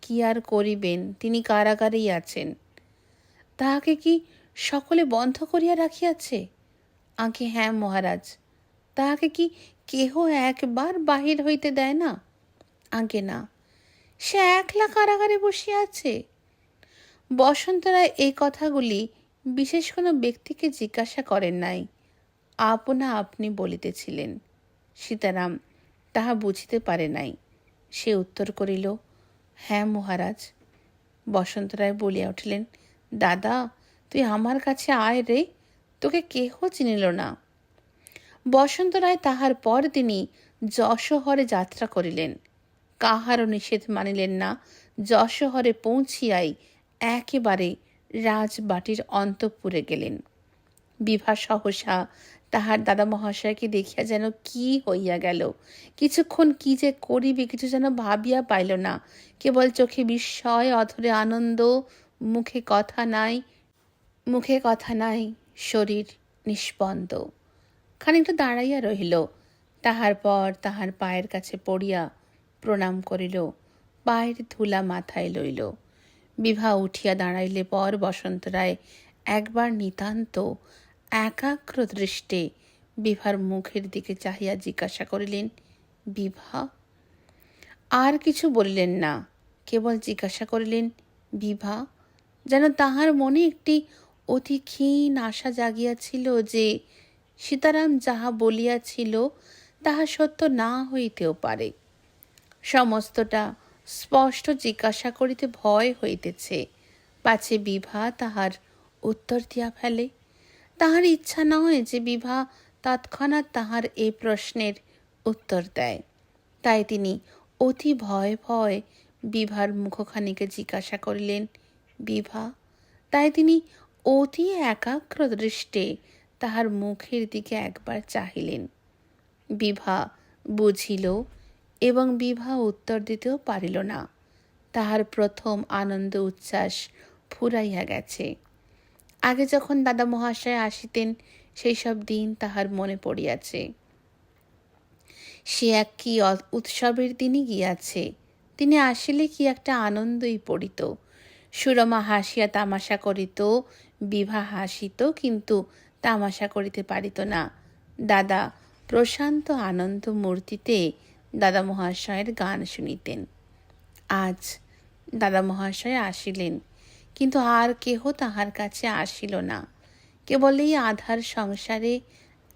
কি আর করিবেন, তিনি কারাগারেই আছেন। তাহাকে কি সকলে বন্ধ করিয়া রাখিয়াছে? আজ্ঞে হ্যাঁ মহারাজ। তাহাকে কি কেহ একবার বাহির হইতে দেয় না? আজ্ঞে না। সে একলা কারাগারে বসিয়া আছে। বসন্ত রায় এই কথাগুলি বিশেষ কোনো ব্যক্তিকে জিজ্ঞাসা করেন নাই, আপনা আপনি বলিতেছিলেন। সীতারাম তাহা বুঝিতে পারে নাই। সে উত্তর করিল, হ্যাঁ মহারাজ। বসন্ত রায় বলিয়া উঠিলেন, দাদা তুই আমার কাছে আয় রে, তোকে কেহ চিনিল না। বসন্ত রায় তাহার পর তিনি যশোহরে যাত্রা করিলেন। কাহারও নিষেধ মানিলেন না। যশোহরে পৌঁছিয়াই একেবারে রাজবাটির অন্তঃপুরে গেলেন। বিভা সহসা তাহার দাদা মহাশয়কে দেখিয়া যেন কি হইয়া গেল। কিছুক্ষণ কি যে করিবে কিছু যেন ভাবিয়া পাইল না। কেবল চোখে বিস্ময়, অধরে আনন্দ, মুখে কথা নাই, শরীর নিষ্পন্দ। খানিকটা দাঁড়াইয়া রহিল। তাহার পর তাহার পায়ের কাছে পড়িয়া প্রণাম করিল, পায়ের ধুলা মাথায় লইল। বিভা উঠিয়া দাঁড়াইলে পর বসন্ত রায় একবার নিতান্ত একাগ্র দৃষ্টে বিভার মুখের দিকে চাহিয়া জিজ্ঞাসা করিলেন, বিভা? আর কিছু বলিলেন না, কেবল জিজ্ঞাসা করিলেন, বিভা? যেন তাহার মনে একটি অতি ক্ষীণ আশা জাগিয়াছিল যে সীতারাম যাহা বলিয়াছিল তাহা সত্য না হইতেও পারে। সমস্তটা স্পষ্ট জিজ্ঞাসা করিতে ভয় হইতেছে, পাছে বিভা তাহার উত্তর দিয়া ফেলে। তাহার ইচ্ছা নয় যে বিভা তৎক্ষণাৎ তাহার এই প্রশ্নের উত্তর দেয়। তাই তিনি অতি ভয় ভয় বিভার মুখখানিকে জিজ্ঞাসা করিলেন, বিভা? তাই তিনি অতি একাগ্র দৃষ্টে তাহার মুখের দিকে একবার চাহিলেন। বিভা বুঝিল এবং বিভা উত্তর দিতেও পারিল না। তাহার প্রথম আনন্দ উচ্ছ্বাস ফুরাইয়া গেছে। আগে যখন দাদা মহাশয় আসিতেন সেই সব দিন তাহার মনে পড়িয়াছে। সে এক কি উৎসবের দিনই গিয়াছে। তিনি আসিলে কি একটা আনন্দই পড়িত। সুরমা হাসিয়া তামাশা করিত, বিভা হাসিত, কিন্তু তামাশা করিতে পারিত না। দাদা প্রশান্ত আনন্দ মূর্তিতে দাদা মহাশয়ের গান শুনিতেন। আজ দাদা মহাশয় আসিলেন, কিন্তু আর কেহ তাহার কাছে আসিল না। কেবল এই আধার সংসারে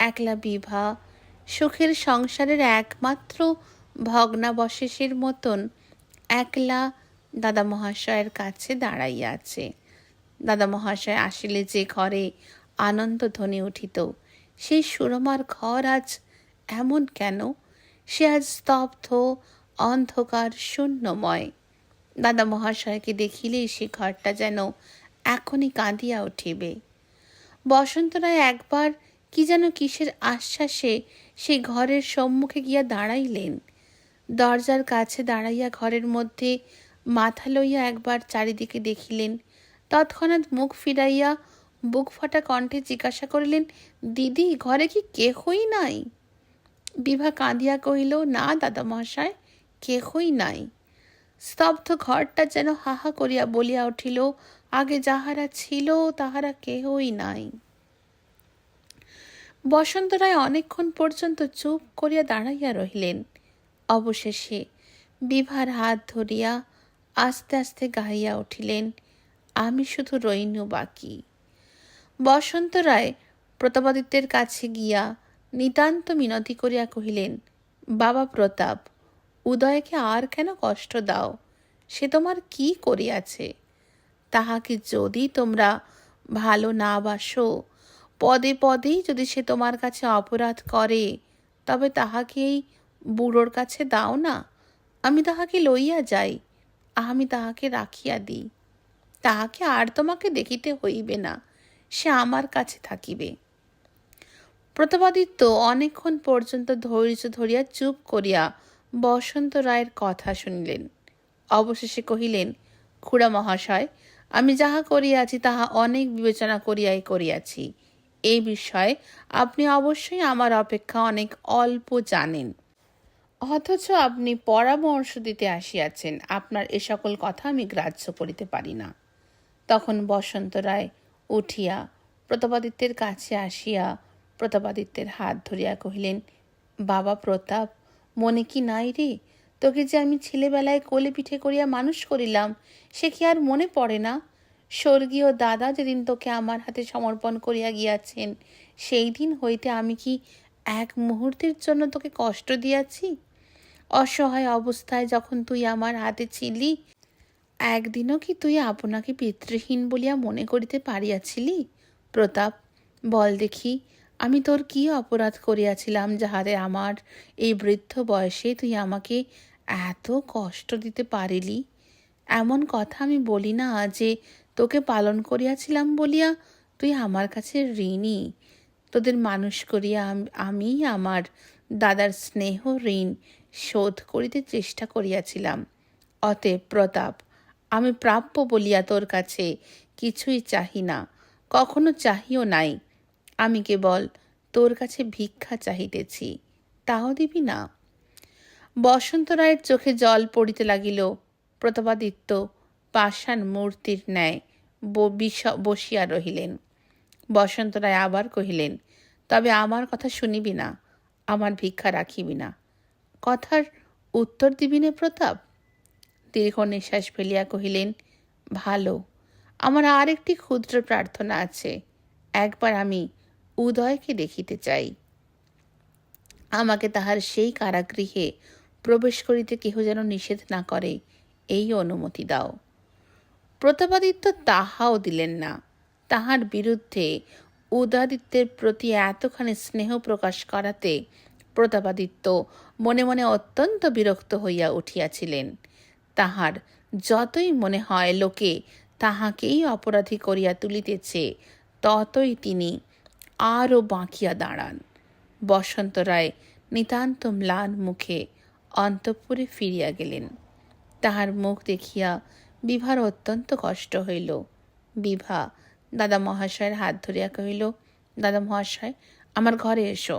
একলা বিভা, সুখের সংসারের একমাত্র ভগ্নাবশেষের মতন একলা দাদা মহাশয়ের কাছে দাঁড়াইয়া আছে। দাদা মহাশয় আসিলে যে ঘরে আনন্দ ধ্বনি উঠিত, সেই সুরমার ঘর আজ এমন কেন? সে আজ স্তব্ধ, অন্ধকার, শূন্যময়। দাদা মহাশয়কে দেখিলেই সে ঘরটা যেন এখনই কাঁদিয়া উঠিবে। বসন্ত রায় একবার কি যেন কিসের আশ্বাসে সেই ঘরের সম্মুখে গিয়া দাঁড়াইলেন। দরজার কাছে দাঁড়াইয়া ঘরের মধ্যে মাথা লইয়া একবার চারিদিকে দেখিলেন। তৎক্ষণাৎ মুখ ফিরাইয়া বুক ফাটা কণ্ঠে জিজ্ঞাসা করিলেন, দিদি, ঘরে কি কেহই নাই? বিভা কাঁদিয়া কহিল, না দাদা মহাশয়, কেহই নাই। স্তব্ধ ঘরটা যেন হাহা করিয়া বলিয়া উঠিল, আগে যাহারা ছিল তাহারা কেহই নাই। বসন্ত রায় অনেকক্ষণ পর্যন্ত চুপ করিয়া দাঁড়াইয়া রহিলেন। অবশেষে বিভার হাত ধরিয়া আস্তে আস্তে গাইয়া উঠিলেন, আমি শুধু রইনু বাকি। বসন্ত রায় প্রতাপাদিত্যের কাছে গিয়া নিতান্ত মিনতি করিয়া কহিলেন, বাবা প্রতাপ, উদয়কে আর কেন কষ্ট দাও? সে তোমার কি করিয়াছে? তাহাকে যদি তোমরা ভালো না বাসো, পদে পদেই যদি সে তোমার কাছে অপরাধ করে, তবে তাহাকে এই বুড়োর কাছে দাও না। আমি তাহাকে লইয়া যাই, আমি তাহাকে রাখিয়া দিই। তাহাকে আর তোমাকে দেখিতে হইবে না, সে আমার কাছে থাকিবে। প্রতাপাদিত্য অনেকক্ষণ পর্যন্ত ধৈর্য ধরিয়া চুপ করিয়া বসন্ত রায়ের কথা শুনিলেন। অবশেষে কহিলেন, খুড়া মহাশয়, আমি যাহা করিয়াছি তাহা অনেক বিবেচনা করিয়াই করিয়াছি। এই বিষয়ে আপনি অবশ্যই আমার অপেক্ষা অনেক অল্প জানেন, অথচ আপনি পরামর্শ দিতে আসিয়াছেন। আপনার এ সকল কথা আমি গ্রাহ্য করিতে পারি না। তখন বসন্ত রায় উঠিয়া প্রতাপাদিত্যের কাছে আসিয়া প্রতাপাদিত্যের হাত ধরিয়া কহিলেন, বাবা প্রতাপ, মনে কি নাই রে? তোকে যে আমি ছেলেবেলায় কোলে পিঠে করিয়া মানুষ করিলাম, সে কি আর মনে পড়ে না? স্বর্গীয় দাদা যেদিন তোকে আমার হাতে সমর্পণ করিয়া গিয়াছেন, সেই দিন হইতে আমি কি এক মুহূর্তের জন্য তোকে কষ্ট দিয়াছি? অসহায় অবস্থায় যখন তুই আমার হাতে ছিলি, একদিনও কি তুই আপনাকে পিতৃহীন বলিয়া মনে করিতে পারিয়াছিলি? প্রতাপ, বল দেখি, আমি তোর কি অপরাধ করিয়াছিলাম যাহাতে আমার এই বৃদ্ধ বয়সে তুই আমাকে এত কষ্ট দিতে পারিলি? এমন কথা আমি বলি না যে তোকে পালন করিয়াছিলাম বলিয়া তুই আমার কাছে ঋণী। তোদের মানুষ করিয়া আমি আমার দাদার স্নেহ ঋণ শোধ করিতে চেষ্টা করিয়াছিলাম। অতএব প্রতাপ, আমি প্রাপ্য বলিয়া তোর কাছে কিছুই চাহি না, কখনো চাহিও নাই। আমি কেবল তোর কাছে ভিক্ষা চাহিতেছি, তাও দিবি না? বসন্ত রায়ের চোখে জল পড়িতে লাগিল। প্রতাপাদিত্য পাষাণ মূর্তির ন্যায় বসিয়া রহিলেন। বসন্ত রায় আবার কহিলেন, তবে আমার কথা শুনিবি না, আমার ভিক্ষা রাখিবি না, কথার উত্তর দিবি না প্রতাপ? দীর্ঘ নিঃশ্বাস ফেলিয়া কহিলেন, ভালো, আমার আর একটি ক্ষুদ্র প্রার্থনা আছে। একবার আমি উদয়কে দেখিতে চাই। আমাকে তাহার সেই কারাগৃহে প্রবেশ করিতে কেহ যেন নিষেধ না করে, এই অনুমতি দাও। প্রতাপাদিত্য তাহাও দিলেন না। তাহার বিরুদ্ধে উদয়াদিত্যের প্রতি এতখানি স্নেহ প্রকাশ করাতে প্রতাপাদিত্য মনে মনে অত্যন্ত বিরক্ত হইয়া উঠিয়াছিলেন। তাহার যতই মনে হয় লোকে তাহাকেই অপরাধী করিয়া তুলিতেছে, ততই তিনি আরও বাঁকিয়া দাঁড়ান। বসন্ত রায় নিতান্ত ম্লান মুখে অন্তঃপুরে ফিরিয়া গেলেন। তাহার মুখ দেখিয়া বিভার অত্যন্ত কষ্ট হইল। বিভা দাদা মহাশয়ের হাত ধরিয়া কহিল, দাদা মহাশয়, আমার ঘরে এসো।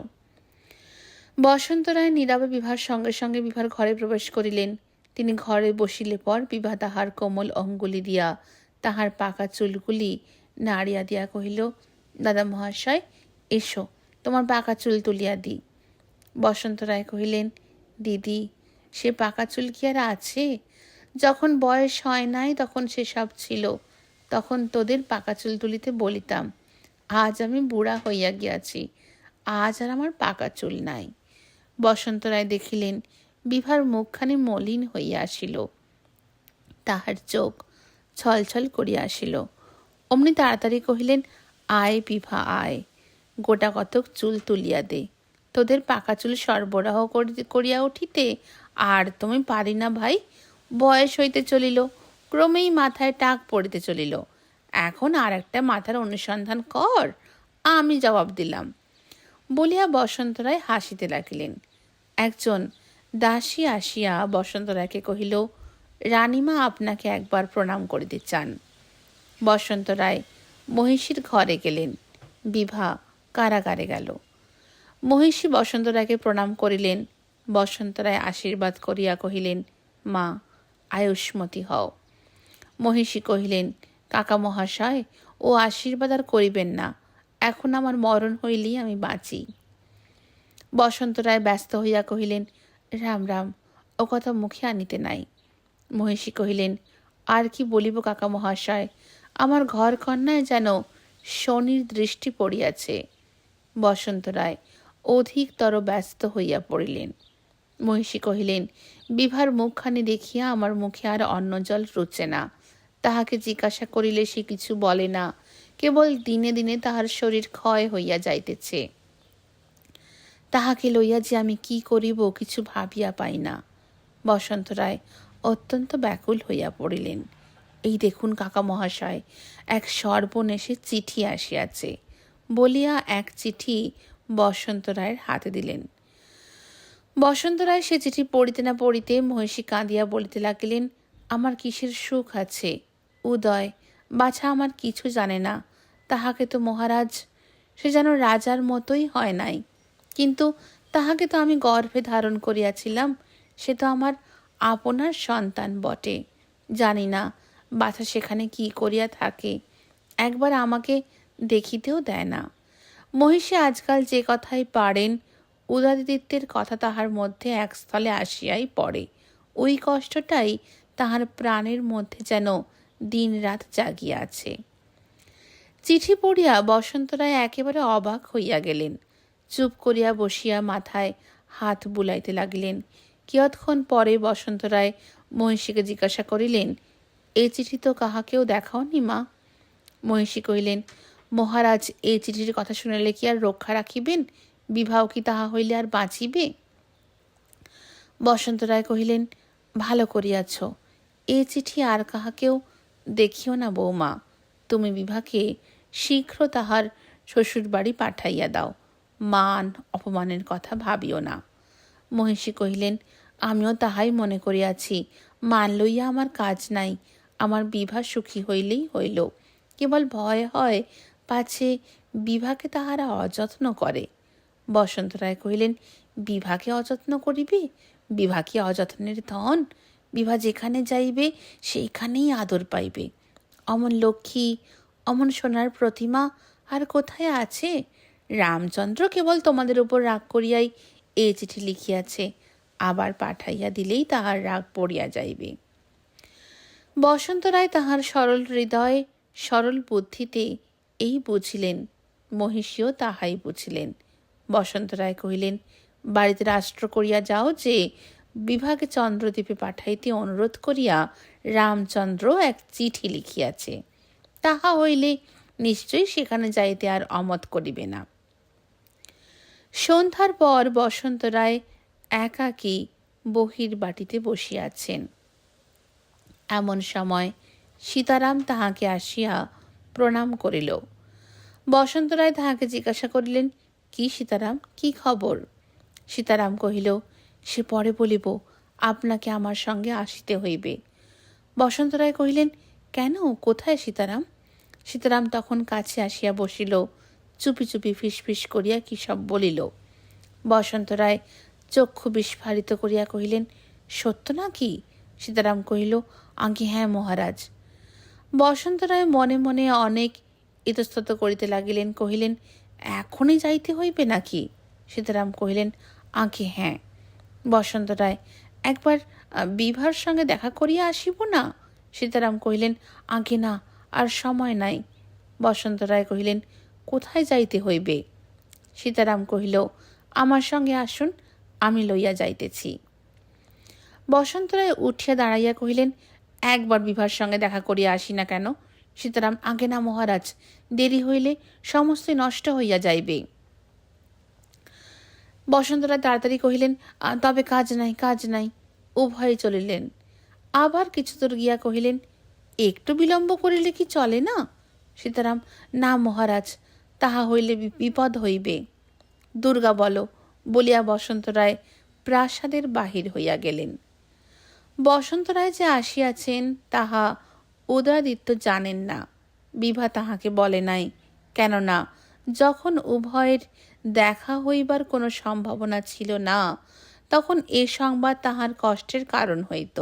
বসন্ত রায় নীরবে বিভার সঙ্গে সঙ্গে বিভার ঘরে প্রবেশ করিলেন। তিনি ঘরে বসিলে পর বিভা তাহার কোমল অঙ্গুলি দিয়া তাহার পাকা চুলগুলি নাড়িয়া দিয়া কহিল, দাদা মহাশয়, এসো, তোমার পাকা চুল তুলিয়া দিই। বসন্ত রায় কহিলেন, দিদি, সে পাকা চুল কি আর আছে? যখন বয়স হয় নাই তখন সেসব ছিল, তখন তোদের পাকা চুল তুলিতে বলিতাম। আজ আমি বুড়া হইয়া গিয়াছি, আজ আর আমার পাকা চুল নাই। বসন্ত রায় দেখিলেন বিভার মুখখানি মলিন হইয়া আসিল, তাহার চোখ ছলছল করিয়া আসিল। অমনি তাড়াতাড়ি কহিলেন, আয় বিভা আয়, গোটা কতক চুল তুলিয়া দে। তোদের পাকা চুল সরবরাহ করিয়া উঠিতে আর তুমি পারি না ভাই। বয়স হইতে চলিল, ক্রমেই মাথায় টাক পড়িতে চলিল। এখন আর একটা মাথার অনুসন্ধান কর, আমি জবাব দিলাম। বলিয়া বসন্ত রায় হাসিতে লাগিলেন। একজন দাসী আসিয়া বসন্ত রায়কে কহিল, রানীমা আপনাকে একবার প্রণাম করিতে চান। বসন্ত রায় মহিষীর ঘরে গেলেন, বিভা কারাগারে গেল। মহিষী বসন্ত রায়কে প্রণাম করিলেন। বসন্ত রায় আশীর্বাদ করিয়া কহিলেন, মা, আয়ুষ্মতী হও। মহিষী কহিলেন, কাকা মহাশয়, ও আশীর্বাদ আর করিবেন না, এখন আমার মরণ হইলেই আমি বাঁচি। বসন্ত রায় ব্যস্ত হইয়া কহিলেন, রাম রাম, ও কথা মুখে আনিতে নাই। মহিষী কহিলেন, আর কি বলিব কাকা মহাশয়, আমার ঘর কন্যায় যেন শনির দৃষ্টি পড়িয়াছে। বসন্ত রায় অধিকতর ব্যস্ত হইয়া পড়িলেন। মহিষী কহিলেন, বিভার মুখখানি দেখিয়া আমার মুখে আর অন্ন জল রুচে না। তাহাকে জিজ্ঞাসা করিলে সে কিছু বলে না, কেবল দিনে দিনে তাহার শরীর ক্ষয় হইয়া যাইতেছে। তাহাকে লইয়া যে আমি কি করিব কিছু ভাবিয়া পাই না। বসন্ত রায় অত্যন্ত ব্যাকুল হইয়া পড়িলেন। এই দেখুন কাকা মহাশয়, এক সর্বনেশে চিঠি আসিয়াছে বলিয়া এক চিঠি বসন্ত রায়ের হাতে দিলেন। বসন্ত রায় সে চিঠি পড়িতে না পড়িতে মহিষী কাঁদিয়া বলিতে লাগিলেন, আমার কিসের সুখ আছে? উদয় বাছা আমার কিছু জানে না। তাহাকে তো মহারাজ, সে যেন রাজার মতোই হয় নাই। কিন্তু তাহাকে তো আমি গর্ভে ধারণ করিয়াছিলাম, সে তো আমার আপনার সন্তান বটে। জানি না বাছা সেখানে কি করিয়া থাকে, একবার আমাকে দেখিতেও দেয় না। মহিষী আজকাল যে কথাই পারেন, উদয়াদিত্যের কথা তাহার মধ্যে এক স্থলে আসিয়াই পড়ে। ওই কষ্টটাই তাহার প্রাণের মধ্যে যেন দিন রাত জাগিয়া আছে। চিঠি পড়িয়া বসন্ত রায় একেবারে অবাক হইয়া গেলেন। চুপ করিয়া বসিয়া মাথায় হাত বুলাইতে লাগিলেন। কিয়ৎক্ষণ পরে বসন্ত রায় মহিষীকে জিজ্ঞাসা করিলেন, এই চিঠি তো কাহাকেও দেখাওনি মা? মহিষী কহিলেন, মহারাজ এই চিঠির কথা শুনিলে কি আর রক্ষা রাখিবেন? বিবাহ কি তাহা হইলে আর বাঁচিবে? বসন্ত রায় কহিলেন, ভালো করিয়াছ। এই চিঠি আর কাহাকেও দেখিও না বৌমা। তুমি বিভাকে শীঘ্র তাহার শ্বশুর বাড়ি পাঠাইয়া দাও। মান অপমানের কথা ভাবিও না। মহিষী কহিলেন, আমিও তাহাই মনে করিয়াছি। মান লইয়া আমার কাজ নাই, আমার বিভা সুখী হইলেই হইল। কেবল ভয় হয় পাছে বিভাকে তাহারা অযত্ন করে। বসন্ত রায় কহিলেন, বিভাকে অযত্ন করিবে? বিভা কি অযত্নের ধন? বিভা যেখানে যাইবে সেইখানেই আদর পাইবে। অমন লক্ষ্মী, অমন সোনার প্রতিমা আর কোথায় আছে? রামচন্দ্র কেবল তোমাদের উপর রাগ করিয়াই এই চিঠি লিখিয়াছে, আবার পাঠাইয়া দিলেই তাহার রাগ পড়িয়া যাইবে। বসন্ত রায় তাহার সরল হৃদয় সরল বুদ্ধিতে এই বুঝিলেন, মহিষীও তাহাই বুঝিলেন। বসন্ত রায় কহিলেন, বাড়িতে রাষ্ট্র করিয়া যাও যে বিভাকে চন্দ্রদ্বীপে পাঠাইতে অনুরোধ করিয়া রামচন্দ্র এক চিঠি লিখিয়াছে। তাহা হইলে নিশ্চয়ই সেখানে যাইতে আর অমত করিবে না। সন্ধ্যার পর বসন্ত রায় একাকী বহির বাটিতে বসিয়াছেন। এমন সময় সীতারাম তাহাকে আসিয়া প্রণাম করিল। বসন্ত রায় তাহাকে জিজ্ঞাসা করিলেন, কি সীতারাম, কি খবর? সীতারাম কহিল, সে পরে বলিব, আপনাকে আমার সঙ্গে আসিতে হইবে। বসন্ত রায় কহিলেন, কেন, কোথায় সীতারাম? সীতারাম তখন কাছে আসিয়া বসিল, চুপি চুপি ফিসফিস করিয়া কি সব বলিল। বসন্ত রায় চক্ষু বিস্ফারিত করিয়া কহিলেন, সত্য নাকি? সীতারাম কহিল, আজ্ঞে হ্যাঁ মহারাজ। বসন্ত রায় মনে মনে অনেক ইতস্তত করিতে লাগিলেন, কহিলেন, এখনই যাইতে হইবে নাকি? সীতারাম কহিলেন, আজ্ঞে হ্যাঁ। বসন্ত রায়, একবার বিভার সঙ্গে দেখা করিয়া আসিব না? সীতারাম কহিলেন, আজ্ঞে না, আর সময় নাই। বসন্ত রায় কহিলেন, কোথায় যাইতে হইবে? সীতারাম কহিল, আমার সঙ্গে আসুন, আমি লইয়া যাইতেছি। বসন্ত রায় উঠিয়া দাঁড়াইয়া কহিলেন, একবার বিভার সঙ্গে দেখা করিয়া আসি না কেন? সীতারাম, আগে না মহারাজ, দেরি হইলে সমস্ত নষ্ট হইয়া যাইবে। বসন্ত রায় তাড়াতাড়ি কহিলেন, তবে কাজ নাই, কাজ নাই। উভয়ে চলিলেন। আবার কিছু দূর গিয়া কহিলেন, একটু বিলম্ব করিলে কি চলে না? সীতারাম, না মহারাজ, তাহা হইলে বিপদ হইবে। দুর্গা বলো, বলিয়া বসন্ত রায় প্রাসাদের বাহির হইয়া গেলেন। বসন্ত রায় যে আসিয়াছেন তাহা উদয়াদিত্য জানেন না। বিভা তাহাকে বলে নাই, কেননা যখন উভয়ের দেখা হইবার কোনো সম্ভাবনা ছিল না, তখন এ সংবাদ তাহার কষ্টের কারণ হইত।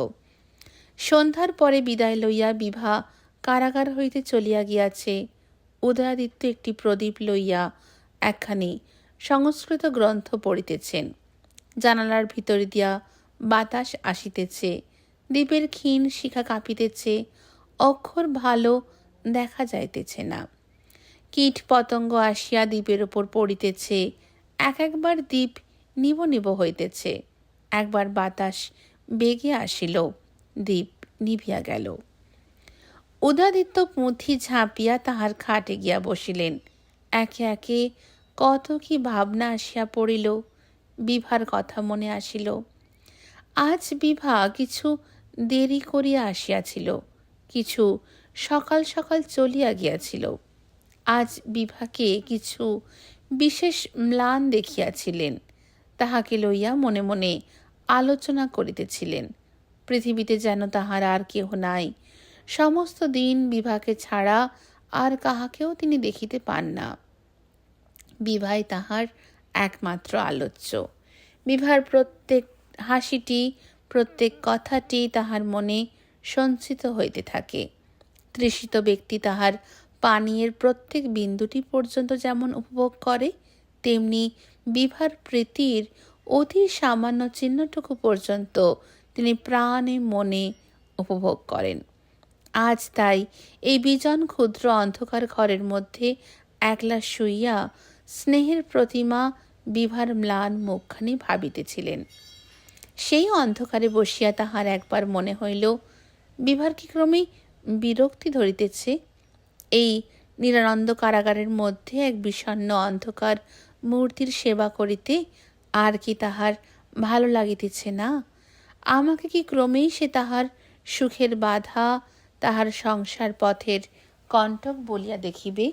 সন্ধ্যার পরে বিদায় লইয়া বিভা কারাগার হইতে চলিয়া গিয়াছে। উদয়াদিত্য একটি প্রদীপ লইয়া একখানি সংস্কৃত গ্রন্থ পড়িতেছেন। জানালার ভিতর দিয়া বাতাস আসিতেছে, দ্বীপের ক্ষীণ শিখা কাঁপিতেছে। অক্ষর ভালো দেখা যাইতেছে না। কীট পতঙ্গ আসিয়া দ্বীপের ওপর পড়িতেছে, একবার দ্বীপ নিব নিব হইতেছে, একবার বাতাস বেগে আসিল, দ্বীপ নিভিয়া গেল। উদয়াদিত্য পুঁথি ঝাঁপিয়া তাহার খাটে গিয়া বসিলেন। একে একে কত কি ভাবনা আসিয়া পড়িল। বিভার কথা মনে আসিল। আজ বিভা কিছু দেরি করিয়া আসিয়াছিল, কিছু সকাল সকাল চলিয়া গিয়াছিল। আজ বিভাকে কিছু বিশেষ ম্লান দেখিয়াছিলেন, তাহাকে লইয়া মনে মনে আলোচনা করিতেছিলেন। পৃথিবীতে যেন তাহার আর কেহ নাই। সমস্ত দিন বিভাকে ছাড়া আর কাহাকেও তিনি দেখিতে পান না। বিভাই তাহার একমাত্র আলোচ্য। বিভার প্রত্যেক হাসিটি, প্রত্যেক কথাটি তাহার মনে সঞ্চিত হইতে থাকে। তৃষিত ব্যক্তি তাহার পানীয়ের প্রত্যেক বিন্দুটি পর্যন্ত যেমন উপভোগ করে, তেমনি বিভার প্রীতির অতি সামান্য চিহ্নটুকু পর্যন্ত তিনি প্রাণে মনে উপভোগ করেন। আজ তাই এই বিজন ক্ষুদ্র অন্ধকার ঘরের মধ্যে একলা শুইয়া স্নেহের প্রতিমা বিভার ম্লান মুখখানি ভাবিতেছিলেন। সেই অন্ধকারে বসিয়া তাহার একবার মনে হইল, বিভার কি ক্রমেই বিরক্তি ধরিতেছে। এই নিরানন্দ কারাগারের মধ্যে এক বিষণ্ণ অন্ধকার মূর্তির সেবা করিতে আর কি তাহার ভালো লাগিতেছে না? আমাকে কি ক্রমেই সে তাহার সুখের বাধা, তাহার সংসার পথের কণ্টক বলিয়া দেখিবে?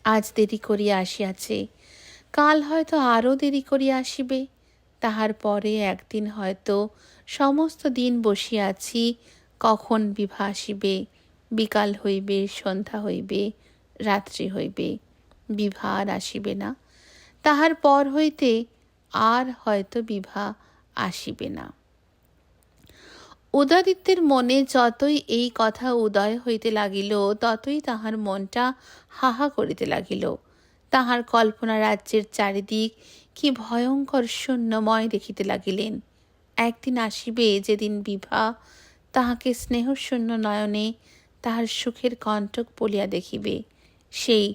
আজ দেরি করিয়া আসিয়াছে, কাল হয়তো আরও দেরি করিয়া আসিবে, তাহার পরে একদিন হয়তো সমস্ত দিন বসিয়াছি, কখন বিভা আসিবে। বিকাল হইবে, সন্ধ্যা হইবে, রাত্রি হইবে, বিভা আর আসিবে না। তাহার পর হইতে আর হয়তো বিভা আসিবে না। উদয়াদিত্যের মনে যতই এই কথা উদয় হইতে লাগিল, ততই তাহার মনটা হাহা করিতে লাগিল। তাহার কল্পনা রাজ্যের চারিদিক কি ভয়ঙ্কর শূন্যময় দেখিতে লাগিলেন। একদিন আসিবে যেদিন বিভা তাহাকে স্নেহশূন্য নয়নে তাহার সুখের কণ্টক বলিয়া দেখিবে। সেই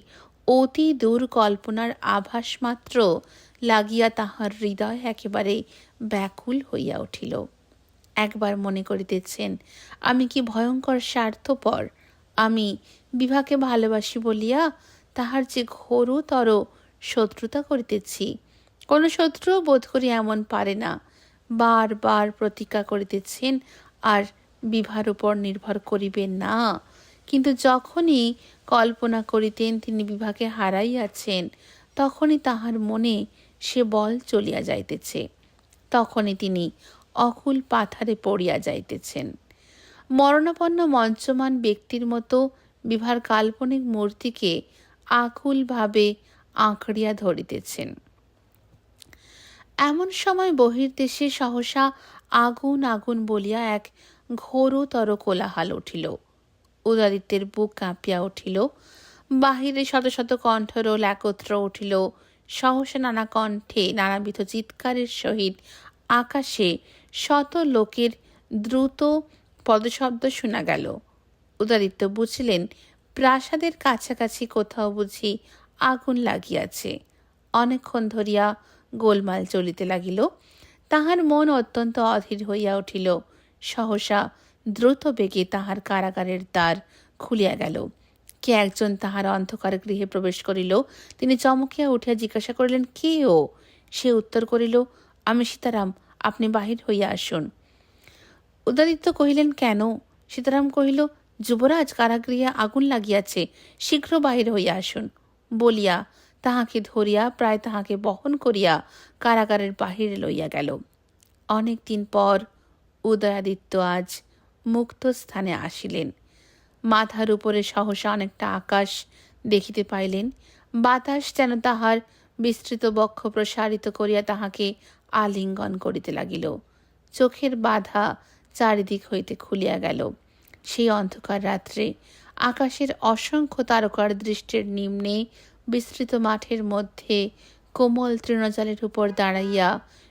অতি দূর কল্পনার আভাস মাত্র লাগিয়া তাহার হৃদয় একেবারে ব্যাকুল হইয়া উঠিল। একবার মনে করিতেছেন, আমি কি ভয়ঙ্কর স্বার্থপর। আমি বিভাকে ভালোবাসি বলিয়া তাহার যে ঘোরতর শত্রুতা করিতেছি। কোনো শত্রুও বোধ করি এমন পারে না। বারবার প্রতিজ্ঞা করিতেছেন আর বিভার উপর নির্ভর করিবেন না। কিন্তু যখনই কল্পনা করিতেন তিনি বিভাকে হারাইয়াছেন, তখনই তাহার মনে সে বল চলিয়া যাইতেছে। তখনই তিনি অকুল পাথারে পড়িয়া যাইতেছেন। মরণাপন্ন মঞ্চমান ব্যক্তির মতো বিভার কাল্পনিক মূর্তিকে আকুলভাবে আঁকড়িয়া ধরিতেছেন। এমন সময় বহির্দেশে সহসা আগুন আগুন বলিয়া এক ঘোরতর কোলাহল উঠিল। উদয়াদিত্যের বুক কাঁপিয়া উঠিল। বাহিরে শত শত কণ্ঠরোল একত্র উঠিল। সহসা নানা কণ্ঠে নানাবিধ চিৎকারের সহিত আকাশে শত লোকের দ্রুত পদশব্দ শোনা গেল। উদয়াদিত্য বুঝিলেন, প্রাসাদের কাছাকাছি কোথাও বুঝি আগুন লাগিয়াছে। অনেকক্ষণ ধরিয়া গোলমাল চলিতে লাগিল। তাহার মন অত্যন্ত অধীর হইয়া উঠিল। সহসা দ্রুত বেগে তাহার কারাগারের দ্বার খুলিয়া গেল। কে একজন তাহার অন্ধকার গৃহে প্রবেশ করিল। তিনি চমকিয়া উঠিয়া জিজ্ঞাসা করিলেন, কে ও? সে উত্তর করিল, আমি সীতারাম, আপনি বাহির হইয়া আসুন। উদয়াদিত্য কহিলেন, কেন? সীতারাম কহিল, যুবরাজ, কারাগৃহে আগুন লাগিয়াছে, শীঘ্র বাহির হইয়া আসুন। বলিয়া তাহাকে ধরিয়া প্রায় তাহাকে বহন করিয়া কারাগারের বাহিরে লইয়া গেল। অনেক দিন পর উদয়াদিত্য আজ মুক্ত স্থানে আসিলেন। মাথার উপরে সহসা অনেকটা আকাশ দেখিতে পাইলেন। বাতাস যেন তাহার বিস্তৃত বক্ষ প্রসারিত করিয়া তাহাকে আলিঙ্গন করিতে লাগিল। চোখের বাধা চারিদিক হইতে খুলিয়া গেল। সেই অন্ধকার রাত্রে আকাশের অসংখ্য তারকার দৃষ্টির নিম্নে বিস্তৃত মাঠের মধ্যে কোমল তৃণজালের উপর দাঁড়াইয়া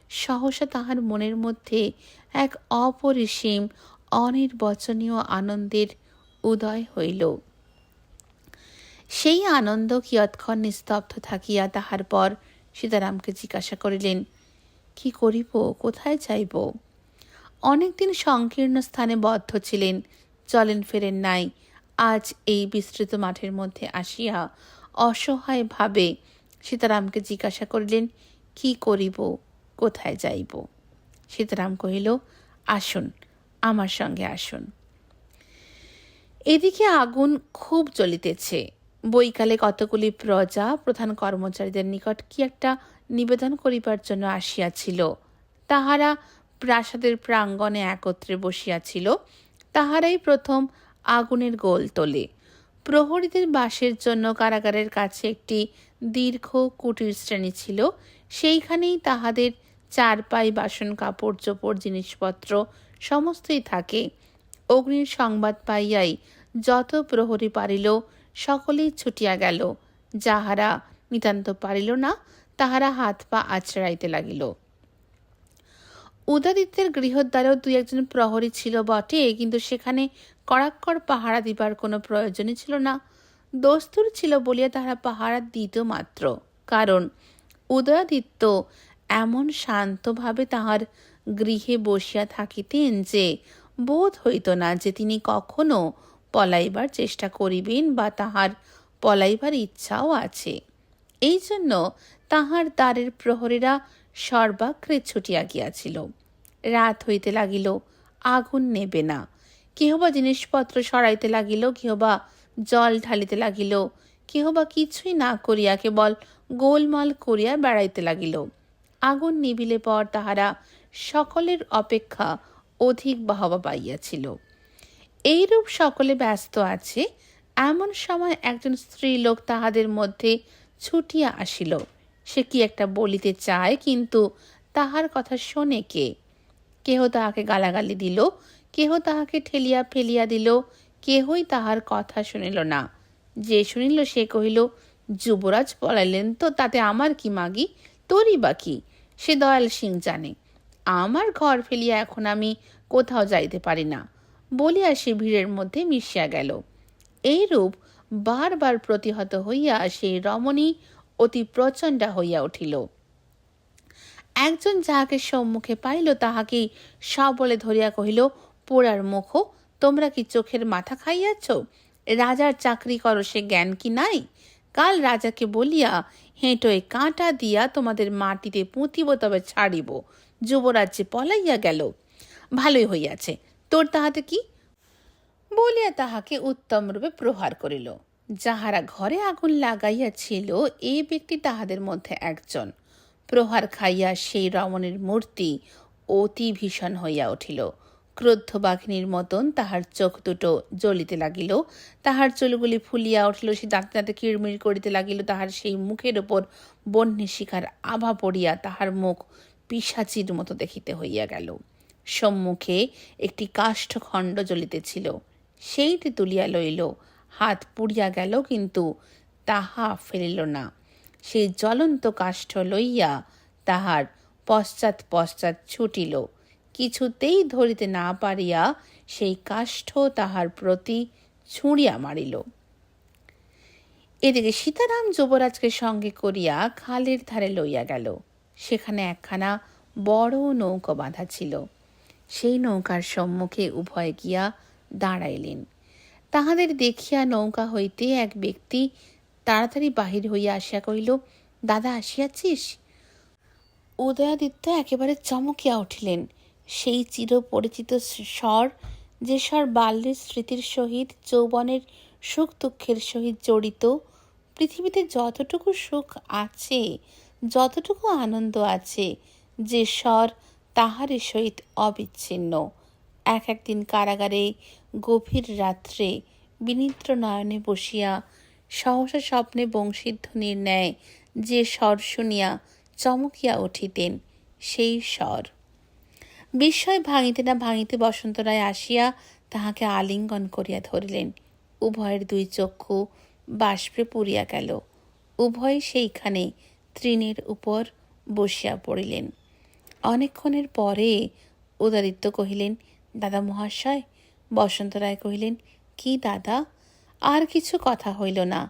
সহসা তাহার মনের মধ্যে এক অপরিসীম অনির্বচনীয় আনন্দের উদয় হইল। সেই আনন্দ কিয়ৎক্ষণ নিস্তব্ধ থাকিয়া তাহার পর সীতারামকে জিজ্ঞাসা করিলেন, কি করিব, কোথায় যাইব? অনেকদিন সংকীর্ণ স্থানে বদ্ধ ছিলেন, চলেন ফেরেন নাই। আজ এই বিস্তৃত মাঠের মধ্যে আসিয়া অসহায় ভাবে সীতারামকে জিজ্ঞাসা করিলেন, কি করিব, কোথায় যাইব? সীতারাম কহিল, আসুন, আমার সঙ্গে আসুন। এদিকে আগুন খুব জ্বলিতেছে। বৈকালে কতগুলি প্রজা প্রধান কর্মচারীদের নিকট কি একটা নিবেদন করিবার জন্য আসিয়াছিল। তাহারা প্রাসাদের প্রাঙ্গণে একত্রে বসিয়াছিল। তাহারাই প্রথম আগুনের গোল তোলে। প্রহরীদের বাসের জন্য কারাগারের কাছে একটি দীর্ঘ কুটির শ্রেণী ছিল। সেইখানেই তাহাদের চারপাই, বাসন, কাপড় চোপড়, জিনিসপত্র সমস্তই থাকে। অগ্নির সংবাদ পাইয়াই যত প্রহরী পারিল সকলেই ছুটিয়া গেল। যাহারা নিতান্ত পারিল না, তাহারা হাত পা আছড়াইতে লাগিল। উদয়াদিত্যের গৃহদ্বারেও দুই একজন প্রহরী ছিল বটে, কিন্তু সেখানে কড়াক্কড় পাহারা দিবার কোনো প্রয়োজনই ছিল না। দস্তুর ছিল বলিয়া তাহারা পাহারা দিত মাত্র। কারণ উদয়াদিত্য এমন শান্তভাবে তাহার গৃহে বসিয়া থাকিতেন যে বোধ হইত না যে তিনি কখনো পলাইবার চেষ্টা করিবেন বা তাহার পলাইবার ইচ্ছাও আছে। এই জন্য তাহার দ্বারের প্রহরীরা সর্বাগ্রে ছুটিয়া গিয়াছিল। রাত হইতে লাগিল, আগুন নেবে না। কেহবা জিনিসপত্র সরাইতে লাগিল, কেহবা জল ঢালিতে লাগিল, কেহবা কিছুই না করিয়া কেবল গোলমাল করিয়া বেড়াইতে লাগিল। আগুন নিবিলে পর তাহারা সকলের অপেক্ষা অধিক বাহবা পাইয়াছিল। এইরূপ সকলে ব্যস্ত আছে, এমন সময় একজন স্ত্রীলোক তাহাদের মধ্যে ছুটিয়া আসিল। সে কি একটা বলিতে চায়, কিন্তু তাহার কথা শোনে কে? কেহ তাহাকে গালাগালি দিল, কেহ তাহাকে ঠেলিয়া ফেলিয়া দিল, কেহই তাহার কথা শুনিল না। যে শুনিল সে কহিল, যুবরাজ পলাইলেন তো তাতে আমার কি মাগি, তোরই বা কি? সে দয়াল সিং জানে। আমার ঘর ফেলিয়া এখন আমি কোথাও যাইতে পারি না বলিয়া সে ভিড়ের মধ্যে মিশিয়া গেল। এইরূপ বারবার প্রতিহত হইয়া সেই রমণী অতি প্রচণ্ডা হইয়া উঠিল। একজন যাহাকে সম্মুখে পাইল তাহাকেই সবলে ধরিয়া কহিল, পোড়ার মুখ, তোমরা কি চোখের মাথা খাইয়াছ? রাজার চাকরি করো, সে জ্ঞান কি নাই? কাল রাজাকে বলিয়া হেঁটোয় কাঁটা দিয়া তোমাদের মাটিতে পুঁতিব, তবে ছাড়িব। যুবরাজ যে পলাইয়া গেল, ভালোই হইয়াছে, তোর তাহাতে কি? বলিয়া তাহাকে উত্তম রূপে প্রহার করিল। যাহারা ঘরে আগুন লাগাইয়াছিল এই ব্যক্তি তাহাদের মধ্যে একজন। প্রহার খাইয়া সেই রমণীর মূর্তি অতি ভীষণ হইয়া উঠিল। ক্রুদ্ধ বাঘিনীর মতন তাহার চোখ দুটো জ্বলিতে লাগিল, তাহার চুলগুলি ফুলিয়া উঠিল, সে দাঁতে দাঁতে কিড়মিড় করিতে লাগিল। তাহার সেই মুখের ওপর বন্যী শিখার আভা পড়িয়া তাহার মুখ পিশাচির মতো দেখিতে হইয়া গেল। সম্মুখে একটি কাষ্ঠখণ্ড জ্বলিতেছিল, সেইটি তুলিয়া লইল। হাত পুড়িয়া গেল, কিন্তু তাহা ফেলিল না। সেই জ্বলন্ত কাষ্ঠ লইয়া তাহার পশ্চাৎ পশ্চাৎ ছুটিল। কিছুতেই ধরিতে না পারিয়া সেই কাষ্ঠ তাহার প্রতি ছুঁড়িয়া মারিল। এদিকে সীতারাম যুবরাজকে সঙ্গে করিয়া খালের ধারে লইয়া গেল। সেখানে একখানা বড় নৌকা বাঁধা ছিল। সেই নৌকার সম্মুখে উভয়ে গিয়া দাঁড়াইলেন। তাহাদের দেখিয়া নৌকা হইতে এক ব্যক্তি তাড়াতাড়ি বাহির হইয়া আসিয়া কহিল, দাদা আসিয়াছিস? উদয়াদিত্য একেবারে চমকিয়া উঠিলেন। সেই চিরপরিচিত স্বর, যে স্বর বাল্যের স্মৃতির সহিত যৌবনের সুখ দুঃখের সহিত জড়িত। পৃথিবীতে যতটুকু সুখ আছে, যতটুকু আনন্দ আছে, যে স্বর তাহারই সহিত অবিচ্ছিন্ন। একদিন কারাগারে গভীর রাত্রে বিনিদ্র নয়নে বসিয়া সহসা স্বপ্নে বংশীধ্বনির ন্যায় যে স্বর শুনিয়া চমকিয়া উঠিতেন, সেই স্বর। বিস্ময় ভাঙিতে না ভাঙিতে বসন্ত রায় আসিয়া তাহাকে আলিঙ্গন করিয়া ধরিলেন। উভয়ের দুই চক্ষু বাষ্পে পুরিয়া গেল। উভয় সেইখানে তৃণের উপর বসিয়া পড়িলেন। অনেকক্ষণের পরে উদয়াদিত্য কহিলেন, দাদা মহাশয়। বসন্ত রায় কহিলেন, কি দাদা? আর কিছু কথা হইল না।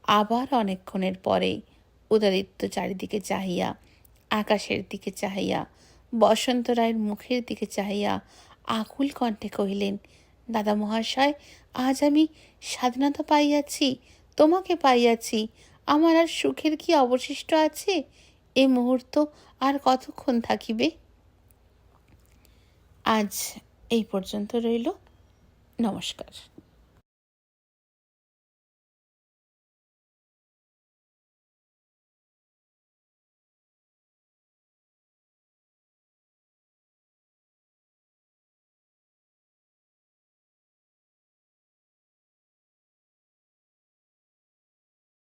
আবার অনেকক্ষণের পরে উদয়াদিত্য চারিদিকে চাহিয়া, আকাশের দিকে চাহিয়া, বসন্ত রায়ের মুখের দিকে চাহিয়া আকুল কণ্ঠে কহিলেন, দাদা মহাশয়, আজ আমি স্বাধীনতা পাইয়াছি, তোমাকে পাইয়াছি। আমার আর সুখের কি অবশিষ্ট আছে? এ মুহূর্ত আর কতক্ষণ থাকিবে? আজ এই পর্যন্ত রইল। নমস্কার।